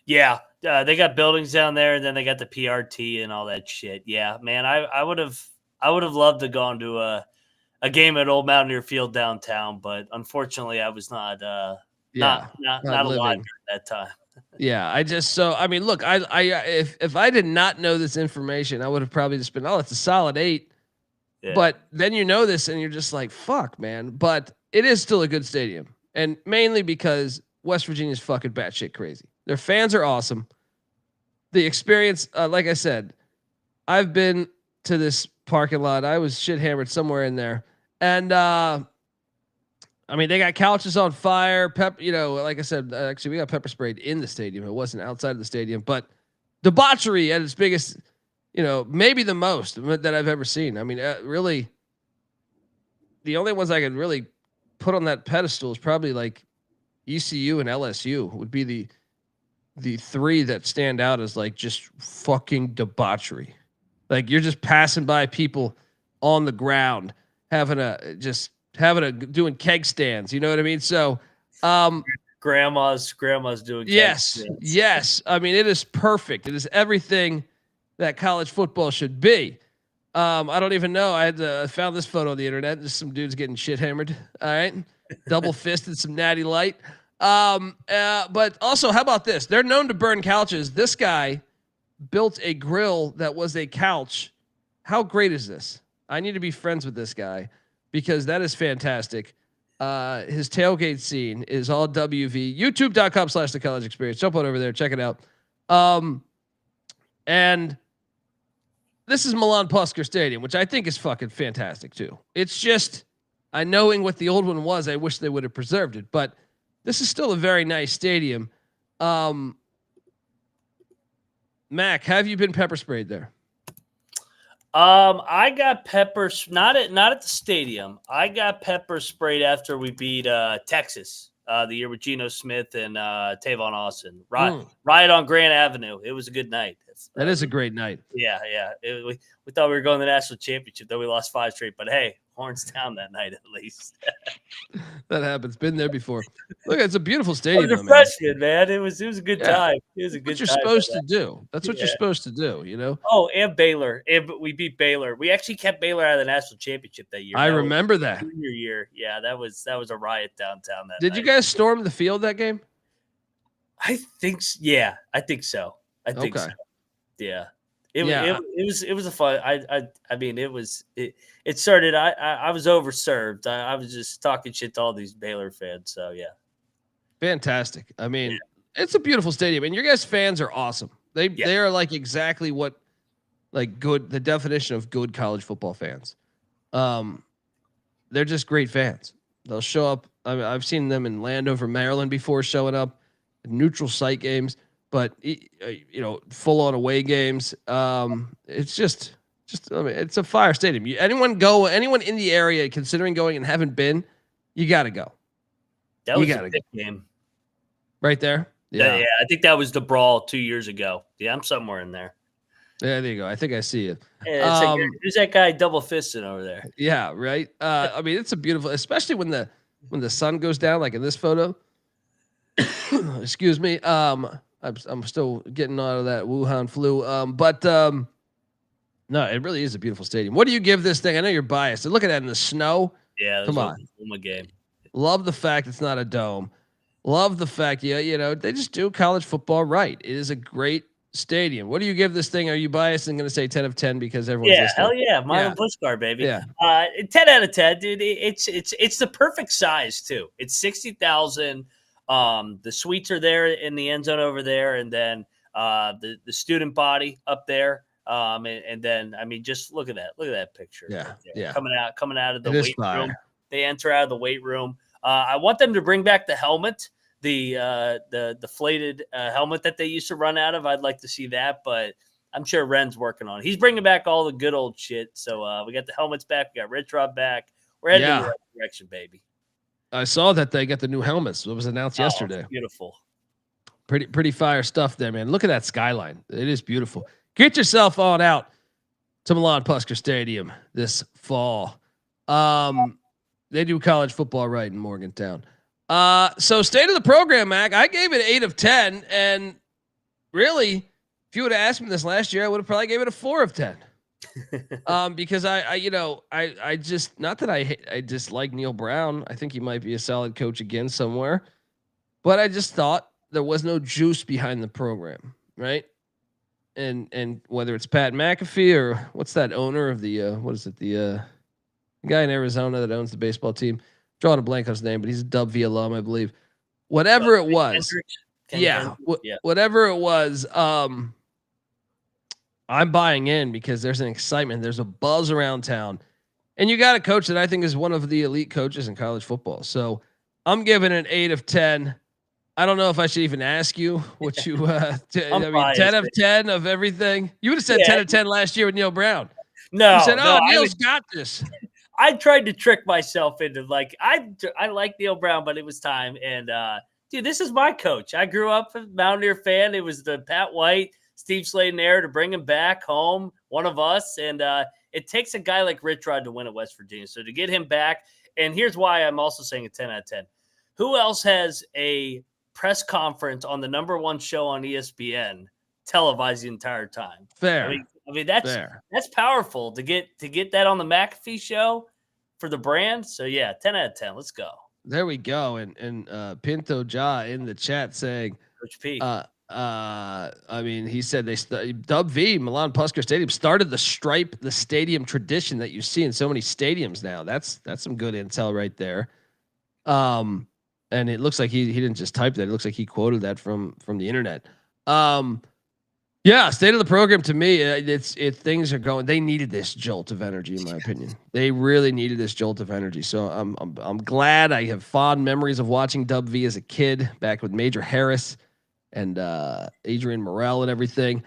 Yeah, they got buildings down there, and then they got the PRT and all that shit. Yeah, man, I would have loved to gone to a game at Old Mountaineer Field downtown, but unfortunately, I was not alive during that time. Yeah, look, if I did not know this information, I would have probably just been, it's a solid 8. Yeah. But then you know this and you're just like, fuck, man. But it is still a good stadium. And mainly because West Virginia's fucking batshit crazy. Their fans are awesome. The experience, like I said, I've been to this parking lot. I was shit hammered somewhere in there. And they got couches on fire. Like I said, actually we got pepper sprayed in the stadium. It wasn't outside of the stadium, but debauchery at its biggest, maybe the most that I've ever seen. I mean, really, the only ones I could really put on that pedestal is probably like ECU and LSU would be the 3 that stand out as like just fucking debauchery. Like you're just passing by people on the ground doing keg stands. You know what I mean? So, grandma's doing. Yes. I mean, it is perfect. It is everything that college football should be. I don't even know. I found this photo on the internet. There's some dudes getting shit hammered. All right. Double fisted some Natty Light. But also, how about this? They're known to burn couches. This guy built a grill that was a couch. How great is this? I need to be friends with this guy because that is fantastic. His tailgate scene is all WV. YouTube.com/The College Experience. Jump on over there. Check it out. And this is Milan Pusker Stadium, which I think is fucking fantastic too. It's just, knowing what the old one was, I wish they would have preserved it, but this is still a very nice stadium. Mac, have you been pepper sprayed there? I got pepper, not at the stadium. I got pepper sprayed after we beat Texas the year with Geno Smith and Tavon Austin. Right on Grand Avenue. It was a good night. That is a great night. Yeah. We thought we were going to the national championship, though we lost 5 straight. But hey, horns down that night at least. That happens. Been there before. Look, it's a beautiful I stadium, was a though, man. freshman, man. It was a good Yeah. time. It was a That's what good you're time. supposed to do. That's what you're Yeah. supposed to do, you know? Oh, and Baylor. And we beat Baylor. We actually kept Baylor out of the national championship that year. I That was remember that. junior year. Yeah, that was a riot downtown that Did night. you guys storm the field that game? I think yeah, I think so. I think Okay. so. Yeah. It was a fun. I mean it started. I was overserved. I was just talking shit to all these Baylor fans. So yeah. Fantastic. I mean, it's a beautiful stadium, and your guys' fans are awesome. They are like exactly what like good the definition of good college football fans. They're just great fans. They'll show up. I mean, I've seen them in Landover, Maryland before showing up, neutral site games, but full on away games. It's just I mean, it's a fire stadium. Anyone in the area considering going and haven't been, you got to go. That was a big game. Right there. Yeah. I think that was the brawl 2 years ago. Yeah, I'm somewhere in there. Yeah, there you go. I think I see you. Yeah, it's like, who's that guy double fisting over there? Yeah, right. I mean, it's a beautiful, especially when the sun goes down, like in this photo. Excuse me. I'm still getting out of that Wuhan flu. No, it really is a beautiful stadium. What do you give this thing? I know you're biased. Look at that in the snow. Yeah, come on. A game. Love the fact it's not a dome. Love the fact, they just do college football right. It is a great stadium. What do you give this thing? Are you biased and going to say 10 of 10 because everyone's listening? Hell yeah, Marlon Pushkar, baby. Yeah, 10 out of 10, dude. It's the perfect size too. It's 60,000. The suites are there in the end zone over there, and then the student body up there. And then I mean, just look at that picture. Yeah. Coming out of the weight room. They enter out of the weight room. I want them to bring back the helmet, the deflated helmet that they used to run out of. I'd like to see that, but I'm sure Ren's working on it. He's bringing back all the good old shit. So we got the helmets back. We got Rich Rod back. We're heading in the right direction, baby. I saw that they got the new helmets. It was announced yesterday. Beautiful. Pretty fire stuff there, man. Look at that skyline. It is beautiful. Get yourself on out to Milan Puskar Stadium this fall. They do college football right in Morgantown. So state of the program, Mac. I gave it 8 of 10, and really, if you would have asked me this last year, I would have probably gave it a 4 of 10. Because I just not that I dislike Neil Brown. I think he might be a solid coach again somewhere, but I just thought there was no juice behind the program, right? And whether it's Pat McAfee or what's that owner of the the guy in Arizona that owns the baseball team, drawing a blank on his name, but he's a Dub V alum, I believe. Whatever it was, whatever it was, I'm buying in because there's an excitement, there's a buzz around town, and you got a coach that I think is one of the elite coaches in college football. So I'm giving it an 8 of 10. I don't know if I should even ask you what you. I mean, biased, 10 of 10 of everything. You would have said 10 of 10 last year with Neil Brown. No, you said, Neil's got this. I tried to trick myself into I like Neil Brown, but it was time. And dude, this is my coach. I grew up a Mountaineer fan. It was the Pat White, Steve Sladen era to bring him back home, one of us. And it takes a guy like Rich Rod to win at West Virginia. So to get him back, and here's why I'm also saying a 10 out of 10. Who else has a press conference on the number one show on ESPN televised the entire time? Fair. I mean that's powerful to get that on the McAfee show for the brand. So yeah, 10 out of 10. Let's go. There we go. And Pinto Ja in the chat saying, Coach P. I mean, he said Dub V Milan Puskar Stadium started the stadium tradition that you see in so many stadiums now. That's some good intel right there. And it looks like he didn't just type that. It looks like he quoted that from the internet. Yeah, state of the program to me, things are going. They needed this jolt of energy, in my opinion. They really needed this jolt of energy. So I'm glad. I have fond memories of watching Dub V as a kid, back with Major Harris and Adrian Morrell and everything.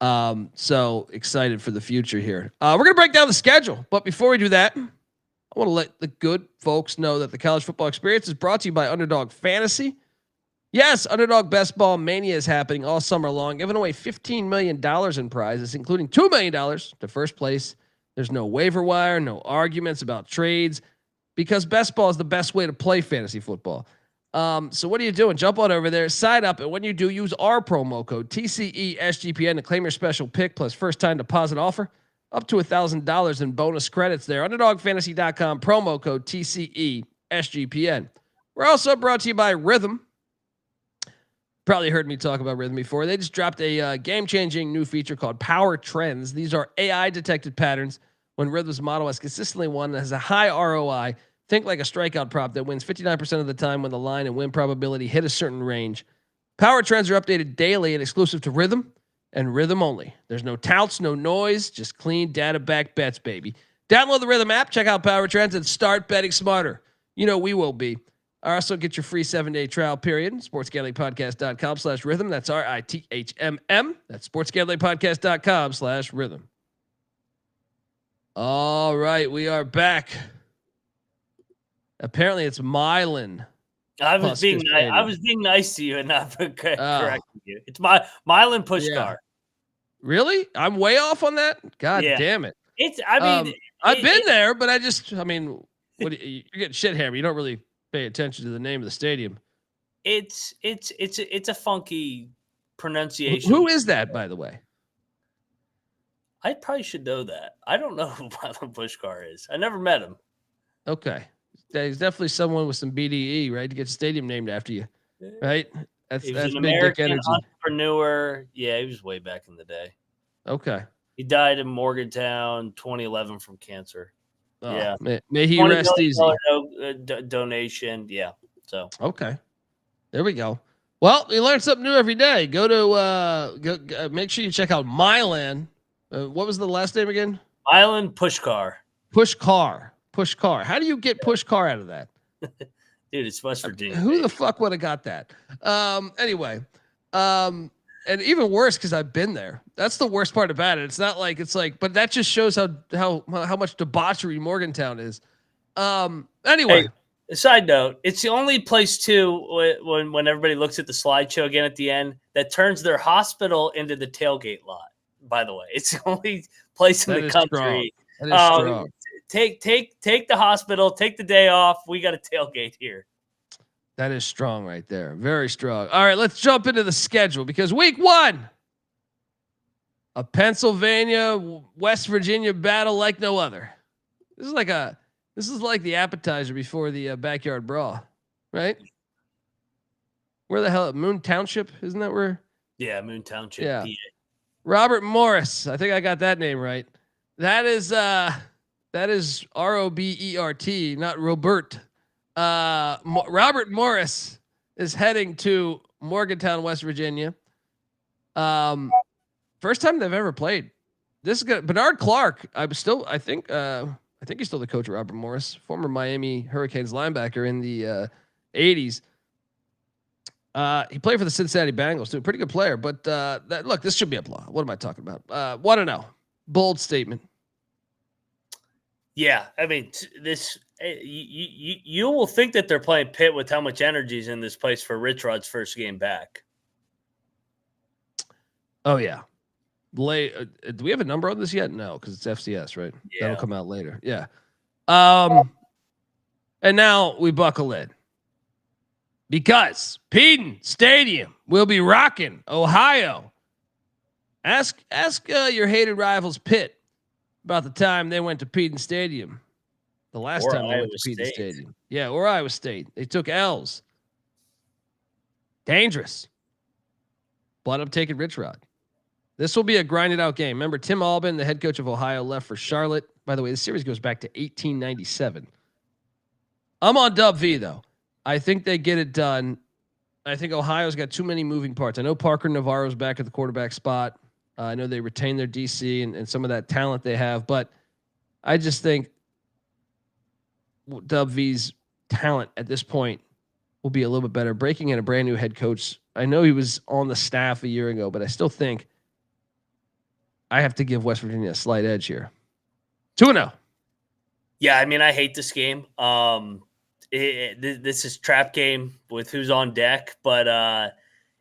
So excited for the future here. We're gonna break down the schedule, but before we do that, I want to let the good folks know that the College Football Experience is brought to you by Underdog Fantasy. Yes, Underdog Best Ball Mania is happening all summer long, giving away $15 million in prizes, including $2 million to first place There's no waiver wire, no arguments about trades, because best ball is the best way to play fantasy football. So what are you doing? Jump on over there, sign up, and when you do, use our promo code TCESGPN to claim your special pick plus first time deposit offer up to $1,000 in bonus credits there. UnderdogFantasy.com, promo code TCESGPN. We're also brought to you by Rhythm. Probably heard me talk about Rhythm before. They just dropped a game-changing new feature called Power Trends. These are AI-detected patterns when Rhythm's model has consistently won and has a high ROI. Think like a strikeout prop that wins 59% of the time when the line and win probability hit a certain range. Power Trends are updated daily and exclusive to Rhythm and Rhythm only. There's no touts, no noise, just clean data-backed bets, baby. Download the Rhythm app, check out Power Trends, and start betting smarter. You know we will be. Also, get your free 7-day trial period. SportsGamblingPodcast.com/rhythm. That's RITHMM. That's SportsGamblingPodcast.com/rhythm. All right, we are back. Apparently, it's Mylan. I was being nice to you and not correcting you. It's Mylan Pushkar. Really? I'm way off on that? God damn it. I've been there, but you're getting shit hammered. You don't really pay attention to the name of the stadium. It's a funky pronunciation. Who is that, by the way? I probably should know that. I don't know who Mylan Pushkar is. I never met him. Okay. He's definitely someone with some BDE, right? To get a stadium named after you, right? That's an big American dick energy. Entrepreneur. Yeah, he was way back in the day. Okay. He died in Morgantown, 2011 from cancer. Oh, yeah. May he rest easy. Donation. Yeah. So. Okay. There we go. Well, you learn something new every day. Go to make sure you check out Mylan. What was the last name again? Mylan Pushkar. Pushkar. How do you get Pushkar out of that? Dude, it's West Virginia. Who the fuck would have got that? Anyway, and even worse because I've been there. That's the worst part about it. It's not like but that just shows how much debauchery Morgantown is. Anyway. Hey, a side note, it's the only place too when everybody looks at the slideshow again at the end that turns their hospital into the tailgate lot. By the way, it's the only place in the country. That is strong. Take the hospital, take the day off. We got a tailgate here. That is strong right there. Very strong. All right, let's jump into the schedule because week 1, a Pennsylvania, West Virginia battle like no other. This is like the appetizer before the backyard brawl, right? Where the hell? Moon Township, isn't that where? Yeah, Moon Township. Yeah. PA. Robert Morris. I think I got that name right. That is Robert, not Robert. Robert Morris is heading to Morgantown, West Virginia. First time they've ever played. This is good. Bernard Clark. I think he's still the coach of Robert Morris, former Miami Hurricanes linebacker in the 80s. He played for the Cincinnati Bengals too. Pretty good player, but look, this should be a blowout. What am I talking about? Want to know? Bold statement. Yeah, I mean, this you will think that they're playing Pitt with how much energy is in this place for Rich Rod's first game back. Oh yeah, do we have a number on this yet? No, because it's FCS, right? Yeah. That'll come out later. Yeah. And now we buckle in because Peden Stadium will be rocking Ohio. Ask your hated rivals Pitt about the time they went to Peden Stadium. The last time they went to Peden Stadium. Yeah, or Iowa State. They took L's. Dangerous. But I'm taking Rich Rod. This will be a grinded out game. Remember, Tim Albin, the head coach of Ohio, left for Charlotte. By the way, the series goes back to 1897. I'm on Dub V, though. I think they get it done. I think Ohio's got too many moving parts. I know Parker Navarro's back at the quarterback spot. I know they retain their DC and some of that talent they have, but I just think Dub V's talent at this point will be a little bit better. Breaking in a brand new head coach. I know he was on the staff a year ago, but I still think I have to give West Virginia a slight edge here. 2-0. Yeah, I mean, I hate this game. This is trap game with who's on deck, but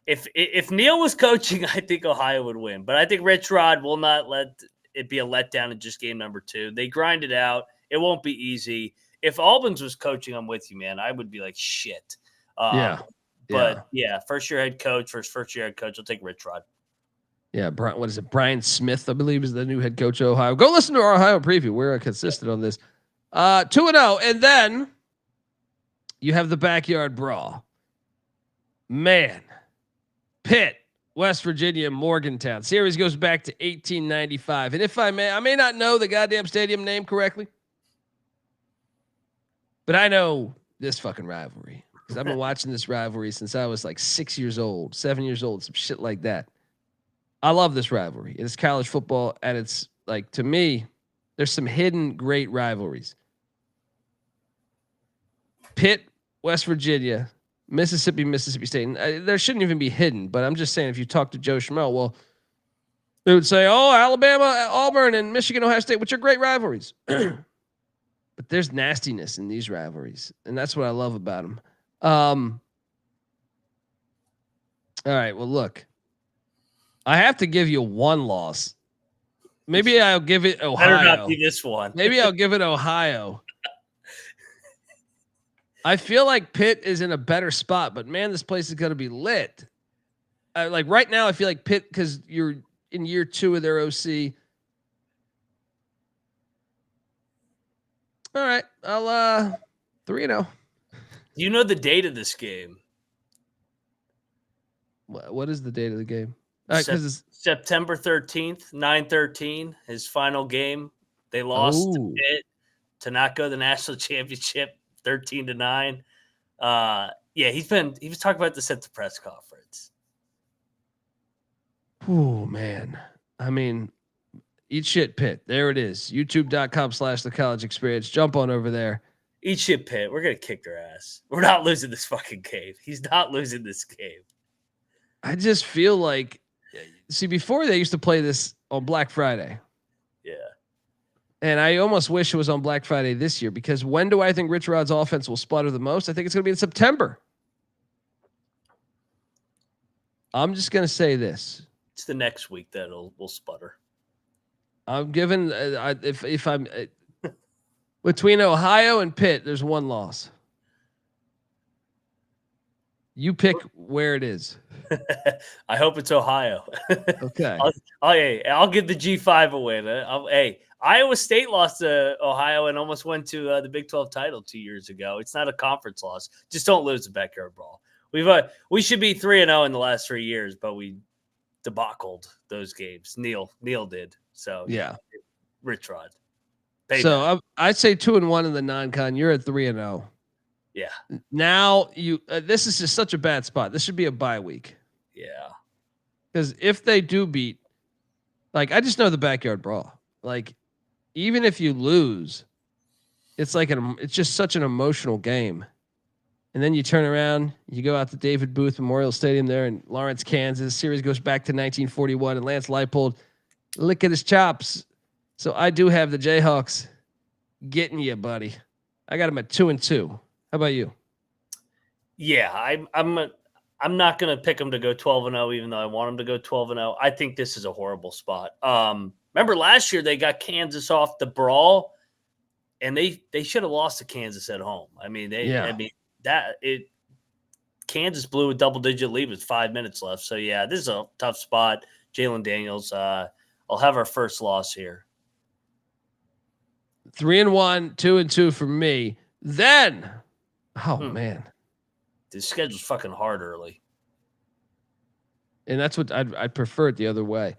if Neil was coaching, I think Ohio would win. But I think Rich Rod will not let it be a letdown in just game number 2. They grind it out. It won't be easy. If Albans was coaching, I'm with you, man. I would be like, shit. But first year head coach, first year head coach, I'll take Rich Rod. Yeah, what is it? Brian Smith, I believe, is the new head coach of Ohio. Go listen to our Ohio preview. We're consistent on this. 2-0, and then you have the backyard brawl. Man, Pitt, West Virginia, Morgantown. Series goes back to 1895. And if I may not know the goddamn stadium name correctly, but I know this fucking rivalry because I've been watching this rivalry since I was like 6 years old, 7 years old, some shit like that. I love this rivalry. It's college football, and it's like, to me, there's some hidden great rivalries. Pitt, West Virginia, Mississippi State. And there shouldn't even be hidden, but I'm just saying, if you talk to Joe Schmo, well, they would say, oh, Alabama, Auburn, and Michigan, Ohio State, which are great rivalries. But there's nastiness in these rivalries, and that's what I love about them. All right, well, look. I have to give you one loss. Maybe I'll give it Ohio. Better not be this one. Maybe I'll give it Ohio. I feel like Pitt is in a better spot, but man, this place is going to be lit. Like right now, I feel like Pitt, because you're in year 2 of their OC. All right, I'll 3-0. You know the date of this game? What is the date of the game? Because it's September 13th, 9-13, his final game. They lost to Pitt to not go to the national championship, 13-9. He was talking about this at the press conference. Oh man. I mean, eat shit Pitt. There it is. YouTube.com/thecollegeexperience. Jump on over there. Eat shit Pitt. We're gonna kick their ass. We're not losing this fucking game. He's not losing this game. I just feel like, see, before they used to play this on Black Friday. Yeah. And I almost wish it was on Black Friday this year, because when do I think Rich Rod's offense will sputter the most? I think it's going to be in September. I'm just going to say this. It's the next week that will sputter. I'm giving, if I'm between Ohio and Pitt, there's one loss. You pick where it is. I hope it's Ohio. Okay. I'll give the G5 away. Iowa State lost to Ohio and almost went to the Big 12 title 2 years ago. It's not a conference loss. Just don't lose the backyard brawl. We should be 3-0 in the last 3 years, but we debacled those games. Neil did. So yeah, Rich Rod. So I'd say 2-1 in the non-con. You're at 3-0. Yeah. Now this is just such a bad spot. This should be a bye week. Yeah. Because if they do beat, like, I just know the backyard brawl. Like, even if you lose, it's like it's just such an emotional game. And then you turn around, you go out to David Booth Memorial Stadium there in Lawrence, Kansas. Series goes back to 1941, and Lance Leipold lick at his chops. So I do have the Jayhawks getting you, buddy. I got them at 2-2. How about you? Yeah, I'm not going to pick them to go 12-0, even though I want them to go 12-0. I think this is a horrible spot. Remember last year they got Kansas off the brawl, and they should have lost to Kansas at home. I mean, Kansas blew a double-digit lead with 5 minutes left. So yeah, this is a tough spot. Jalen Daniels, I'll have our first loss here. 3-1, 2-2 for me. Then, man, the schedule's fucking hard early. And that's what I'd prefer it the other way,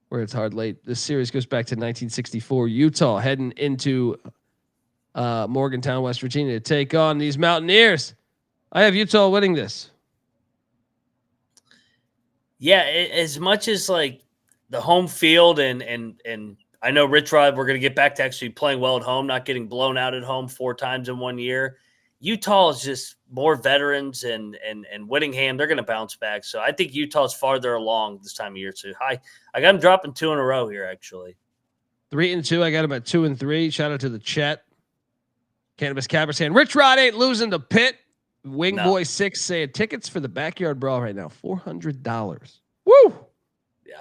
where it's hard late. This series goes back to 1964. Utah heading into Morgantown, West Virginia, to take on these Mountaineers. I have Utah winning this. Yeah, as much as like the home field and I know Rich Rod, we're going to get back to actually playing well at home, not getting blown out at home 4 times in 1 year. Utah is just more veterans and Whittingham, they're going to bounce back. So I think Utah's farther along this time of year. So I got them dropping 2 in a row here, actually. 3-2. I got them at 2-3. Shout out to the chat. Cannabis Capper saying Rich Rod ain't losing to Pitt. Wing Boy 6 saying tickets for the backyard brawl right now, $400. Woo! Yeah.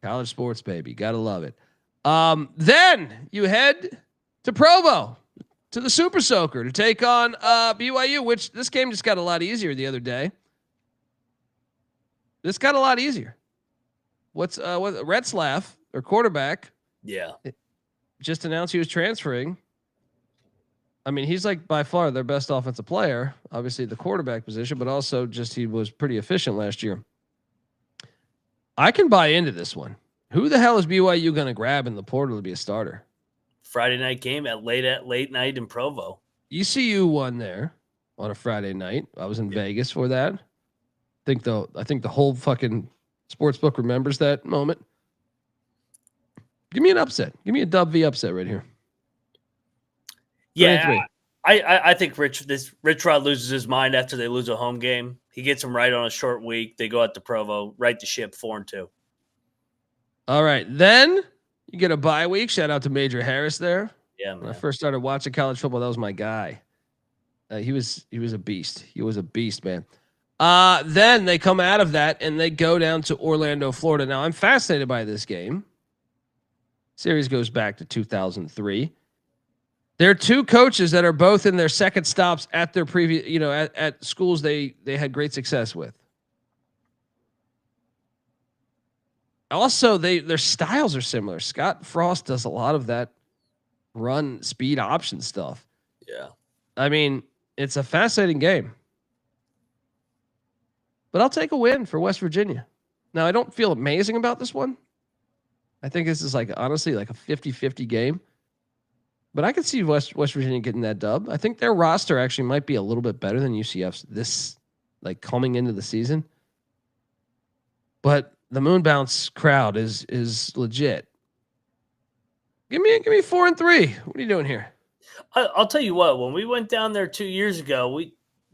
College sports, baby. Gotta love it. Then you head to Provo, to the Super Soaker, to take on BYU, which this game just got a lot easier the other day. This got a lot easier. What Retzlaff, their quarterback, just announced he was transferring. I mean, he's like by far their best offensive player, obviously the quarterback position, but also just he was pretty efficient last year. I can buy into this one. Who the hell is BYU going to grab in the portal to be a starter? Friday night game at late night in Provo. ECU won there on a Friday night. I was in Vegas for that. I think the whole fucking sports book remembers that moment. Give me an upset. Give me a Dub V upset right here. Yeah, I think Rich Rod loses his mind after they lose a home game. He gets them right on a short week. They go out to Provo, right to ship 4-2. All right, then you get a bye week. Shout out to Major Harris there. Yeah, man. When I first started watching college football, that was my guy. He was a beast. He was a beast, man. Then they come out of that and they go down to Orlando, Florida. Now I'm fascinated by this game. Series goes back to 2003. There are two coaches that are both in their second stops at their previous, at schools they had great success with. Also, their styles are similar. Scott Frost does a lot of that run speed option stuff. Yeah. I mean, it's a fascinating game. But I'll take a win for West Virginia. Now, I don't feel amazing about this one. I think this is honestly like a 50-50 game. But I could see West Virginia getting that dub. I think their roster actually might be a little bit better than UCF's coming into the season. But the Moon Bounce crowd is legit. Give me 4-3. What are you doing here? I'll tell you what. When we went down there 2 years ago,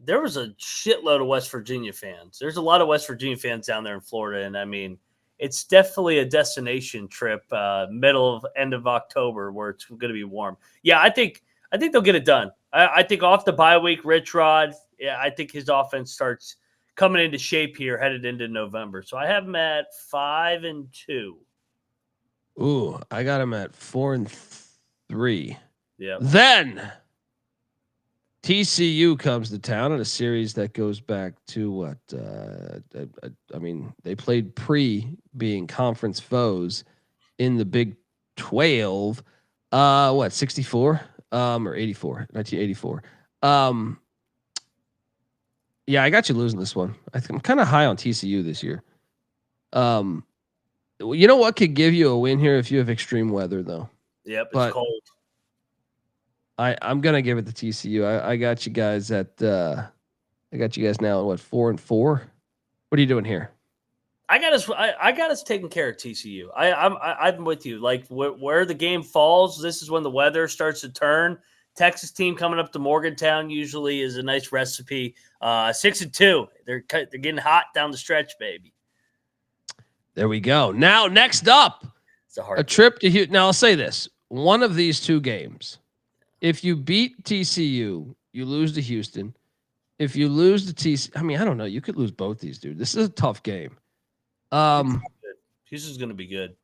there was a shitload of West Virginia fans. There's a lot of West Virginia fans down there in Florida, and I mean, it's definitely a destination trip. End of October, where it's going to be warm. Yeah, I think they'll get it done. I think off the bye week, Rich Rod. Yeah, I think his offense starts coming into shape here, headed into November. So I have him at 5-2. Ooh, I got him at 4-3. Yeah. Then TCU comes to town in a series that goes back to what? I mean, they played being conference foes in the Big 12. 64? Or 84? 1984. Yeah, I got you losing this one. I'm kind of high on TCU this year. You know what could give you a win here if you have extreme weather, though? Yep, it's cold. I'm gonna give it to TCU. I got you guys at I got you guys now at what 4-4. What are you doing here? I got us taking care of TCU. I'm with you. Like where the game falls, this is when the weather starts to turn. Texas team coming up to Morgantown usually is a nice recipe. 6-2. They're getting hot down the stretch, baby. There we go. Now next up, it's a trip to Houston. Now I'll say this: one of these two games. If you beat TCU, you lose to Houston. If you lose to TCU, I mean, I don't know. You could lose both these, dude. This is a tough game. Houston's going to be good.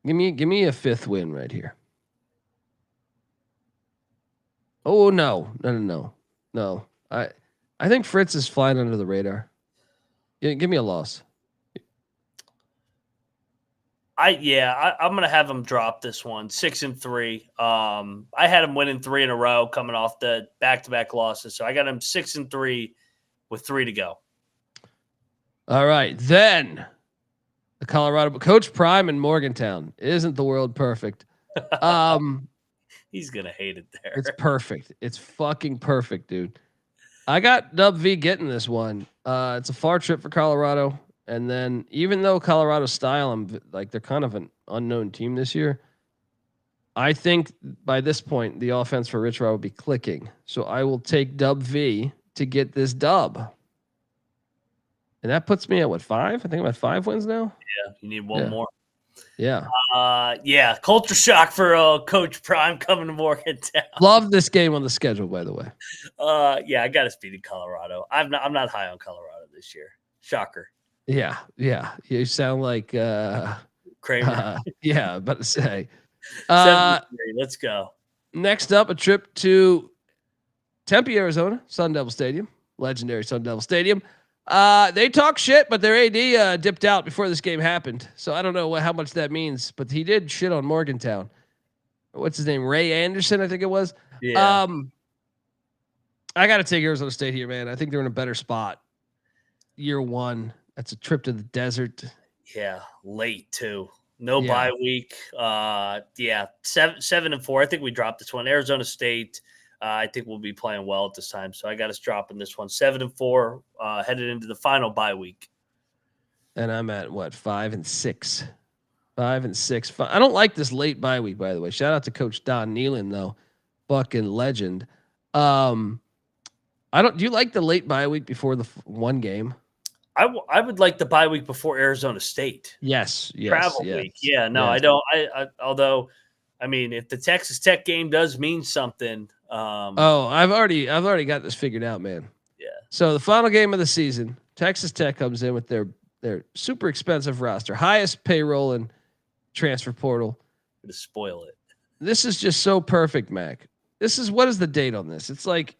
Give me a fifth win right here. Oh no. I think Fritz is flying under the radar. Give me a loss. I'm gonna have him drop this one 6-3. I had him winning 3 in a row coming off the back-to-back losses, so I got him 6-3 with 3 to go. All right, then the Colorado Coach Prime in Morgantown. Isn't the world perfect? He's gonna hate it there. It's perfect. It's fucking perfect, dude. I got Dub V getting this one. It's a far trip for Colorado. And then even though Colorado's style, they're kind of an unknown team this year, I think by this point, the offense for Rich Rod will be clicking. So I will take Dub V to get this dub. And that puts me at what, 5? I think I'm at 5 wins now. Yeah, you need one more. Yeah. Culture shock for Coach Prime coming to Morgantown. Love this game on the schedule, by the way. I got us beating Colorado. I'm not high on Colorado this year. Shocker. Yeah. You sound like Kramer. yeah, about to say. 73. Let's go. Next up, a trip to Tempe, Arizona, Sun Devil Stadium, legendary Sun Devil Stadium. They talk shit, but their AD dipped out before this game happened. So I don't know how much that means, but he did shit on Morgantown. What's his name? Ray Anderson, I think it was. Yeah. I got to take Arizona State here, man. I think they're in a better spot. Year one. That's a trip to the desert. Yeah. Late too. No Yeah. bye week. 7-4. I think we dropped this one. Arizona State. I think we'll be playing well at this time. So I got us dropping this one. 7-4, headed into the final bye week. And I'm at what, 5-6. 5-6. I don't like this late bye week, by the way. Shout out to Coach Don Nealon, though. Fucking legend. Do you like the late bye week before the one game? I would like the bye week before Arizona State. Yes. Travel week. Yeah, no, yes. I don't. Although, I mean, if the Texas Tech game does mean something. I've already got this figured out, man. Yeah. So the final game of the season, Texas Tech comes in with their super expensive roster, highest payroll and transfer portal. To spoil it. This is just so perfect, Mac. What is the date on this? It's like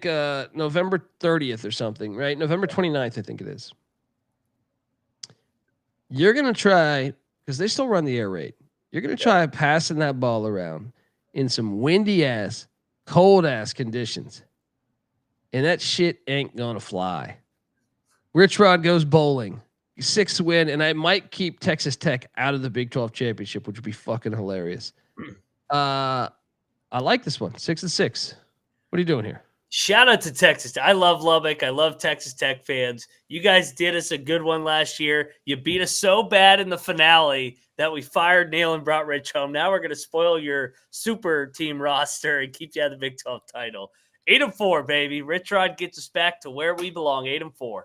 November 30th or something, right? November 29th, I think it is. You're going to try, because they still run the air raid. You're going to try passing that ball around in some windy ass, cold ass conditions. And that shit ain't going to fly. Rich Rod goes bowling. 6th win, and I might keep Texas Tech out of the Big 12 championship, which would be fucking hilarious. I like this one. 6-6. What are you doing here? Shout out to Texas. I love Lubbock. I love Texas Tech fans. You guys did us a good one last year. You beat us so bad in the finale that we fired Neil and brought Rich home. Now we're going to spoil your super team roster and keep you out of the Big 12 title. 8-4, baby. Rich Rod gets us back to where we belong. 8-4.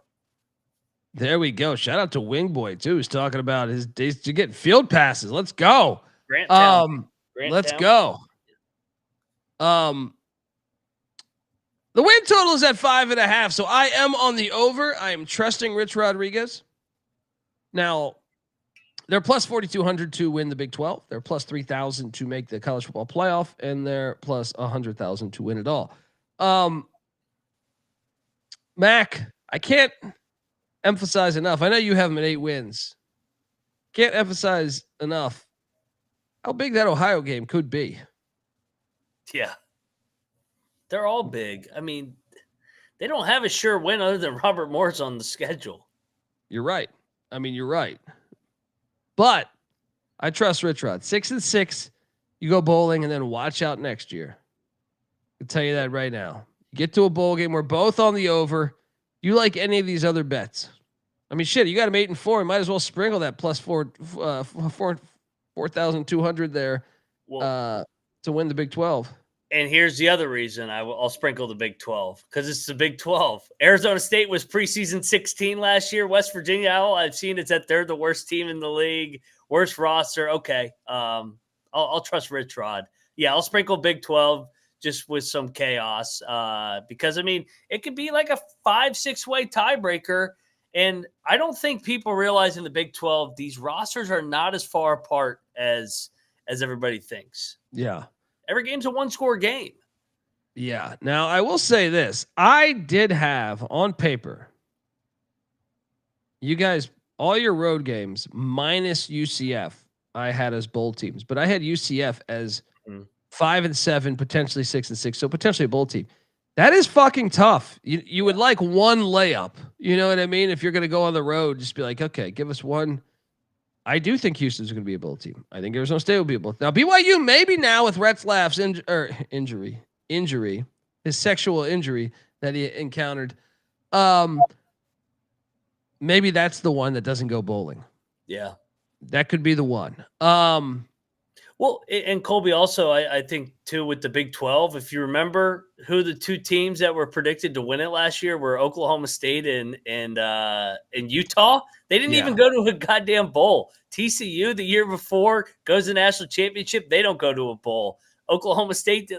There we go. Shout out to Wingboy too. He's talking about his days to get field passes. Let's go. Let's go. The win total is at 5.5. So I am on the over. I am trusting Rich Rodriguez. Now, they're plus 4,200 to win the Big 12. They're plus 3,000 to make the college football playoff, and they're plus 100,000 to win it all. Mac, I can't emphasize enough. I know you have them at 8 wins. Can't emphasize enough how big that Ohio game could be. Yeah. They're all big. I mean, they don't have a sure win other than Robert Morris on the schedule. You're right. I mean, you're right. But I trust Rich Rod. 6-6. You go bowling and then watch out next year. I'll tell you that right now. Get to a bowl game. We're both on the over. You like any of these other bets? I mean, shit, you got them 8-4. You might as well sprinkle that plus 4,200 there to win the Big 12. And here's the other reason I'll sprinkle the Big 12, because it's the Big 12. Arizona State was preseason 16 last year. West Virginia, I've seen it's that they're the worst team in the league, worst roster. Okay, I'll trust Rich Rod. Yeah, I'll sprinkle Big 12 just with some chaos because, I mean, it could be like a 5-6 way tiebreaker. And I don't think people realize in the Big 12, these rosters are not as far apart as everybody thinks. Yeah. Every game's a 1-score game. Yeah. Now, I will say this. I did have on paper, you guys, all your road games minus UCF, I had as bowl teams. But I had UCF as 5-7, potentially 6-6. So potentially a bowl team. That is fucking tough. You would like one layup. You know what I mean? If you're going to go on the road, just be like, okay, give us one. I do think Houston's going to be a bowl team. I think Arizona State will be a bowl. Now BYU maybe now with Retzlaff's injury, his sexual injury that he encountered. Maybe that's the one that doesn't go bowling. Yeah, that could be the one. Well, and Colby also, I think too with the Big 12. If you remember, who the two teams that were predicted to win it last year were Oklahoma State and Utah. They didn't even go to a goddamn bowl. TCU the year before goes to the national championship. They don't go to a bowl. Oklahoma State,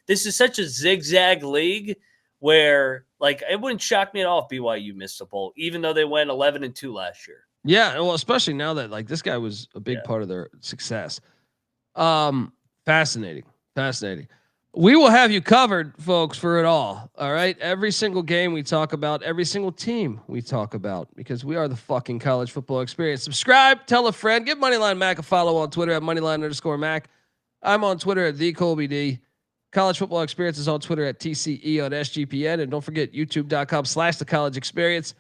this is such a zigzag league where Like, it wouldn't shock me at all if BYU missed a bowl, even though they went 11-2 last year. Yeah, well, especially now that like this guy was a big part of their success. Fascinating. We will have you covered, folks, for it all. All right. Every single game we talk about, every single team we talk about, because we are the fucking college football experience. Subscribe, tell a friend, give Moneyline Mac a follow on Twitter at Moneyline_Mac. I'm on Twitter at TheColbyD. College Football Experience is on Twitter at TCE on SGPN. And don't forget youtube.com/The College Experience.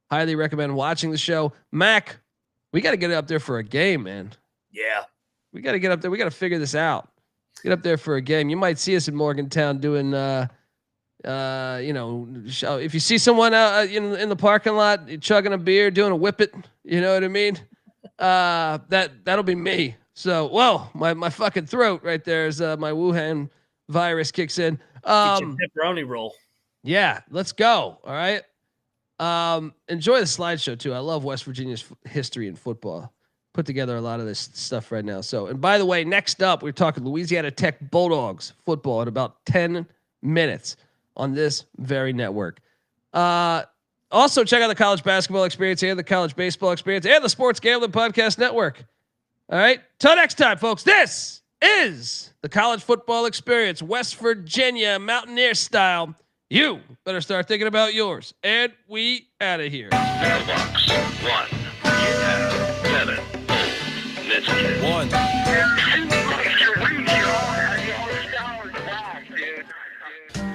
Highly recommend watching the show. Mac, we got to get up there for a game, man. Yeah. We got to get up there. We got to figure this out. Get up there for a game. You might see us in Morgantown doing, if you see someone out in the parking lot chugging a beer, doing a whip it, you know what I mean? That'll be me. So, whoa, my fucking throat right there is my Wuhan virus kicks in. Get your pepperoni roll. Yeah, let's go. All right. Enjoy the slideshow too. I love West Virginia's history in football. Put together a lot of this stuff right now. So, and by the way, next up, we're talking Louisiana Tech Bulldogs football in about 10 minutes on this very network. Also check out the College Basketball Experience and the College Baseball Experience and the Sports Gambling Podcast Network. All right. Till next time, folks, this is the College Football Experience, West Virginia Mountaineer style. You better start thinking about yours. And we out of here. Mailbox 1. You have 7. Let's get 1.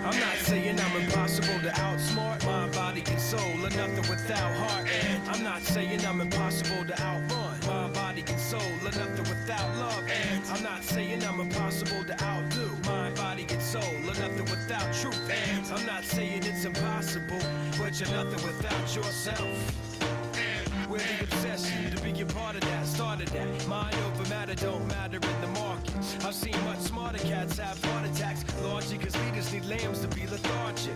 I'm not saying I'm impossible to outsmart my body and soul, or nothing without heart. And I'm not saying I'm impossible to outrun my body and soul, or nothing without love. And I'm not saying I'm impossible to outdo my body and soul, or nothing without truth. And I'm not saying it's impossible, but you're nothing without yourself. We're the obsession to be a part of that, started that. Mind over matter don't matter in the market. I've seen much smarter cats have heart attacks, largely because leaders need lambs to be lethargic.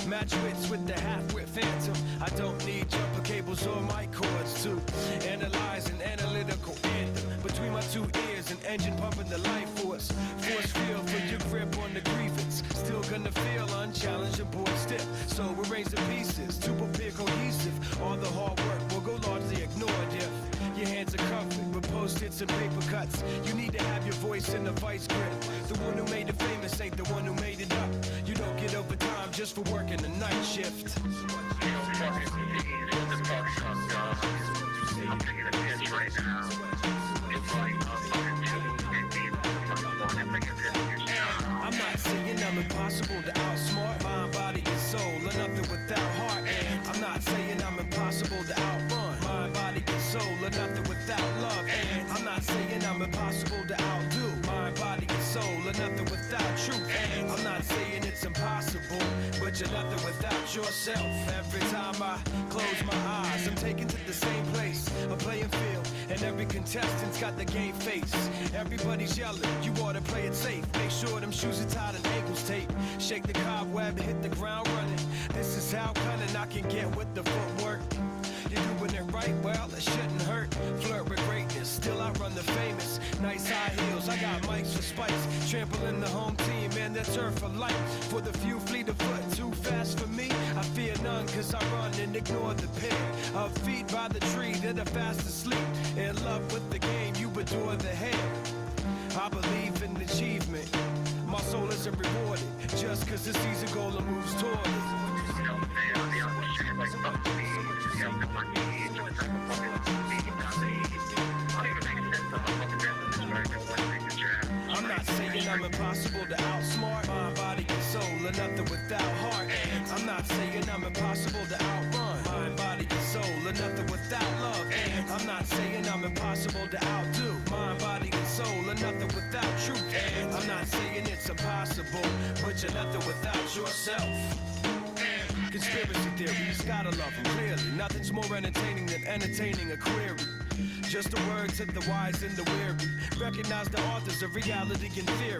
Match wits with the half-wit phantom. I don't need jumper cables or mic cords to analyze an analytical anthem. Between my two ears, an engine pumping the life force. Force field for your grip on the grievance. Still gonna feel unchallenged and bored stiff. So arrange the pieces to prepare cohesive. All the hard work will go largely ignored if your hands are covered with post-its and paper cuts. You need to have your voice in the vice grip. The one who made it famous ain't the one who made it up. You don't get overtime just for working the night shift. I'm taking a pitch right now. It's like I'm not saying I'm impossible to outsmart mind, body, and soul, or nothing without heart. And I'm not saying I'm impossible to outrun mind, body, and soul, or nothing without love. And I'm not saying I'm impossible to outdo mind, body, and soul, or nothing without truth. And I'm not saying it's impossible, but you're nothing without yourself. Every time I close my eyes, I'm taken to the same place, a playing field, and every contestant's got the game face. Everybody's yelling, you ought to play it safe. Make sure them shoes are tied and ankles taped. Shake the cobweb, hit the ground running. This is how cunning I can get with the footwork. You're doing it right, well, it shouldn't hurt. Flirt with greatness, still I run the famous. Nice high heels, I got mics for spikes. Trampling the home team and the turf for life. For the few fleet of foot, too fast for me. I fear none, cause I run and ignore the pair of feet by the tree that are fast asleep. In love with the game, you adore the hair. I believe in achievement. My soul isn't rewarded just cause the season goaler moves toward it. I'm not saying I'm impossible to outsmart my body and soul, or nothing without heart. And I'm not saying I'm impossible to outrun my body and soul, or nothing without love. And I'm not saying I'm impossible to outdo my body and soul, or nothing without truth. And I'm not saying it's impossible, but you're nothing without yourself. Conspiracy theories, gotta love them clearly. Nothing's more entertaining than entertaining a query. Just a word to the wise and the weary. Recognize the authors of reality and theory.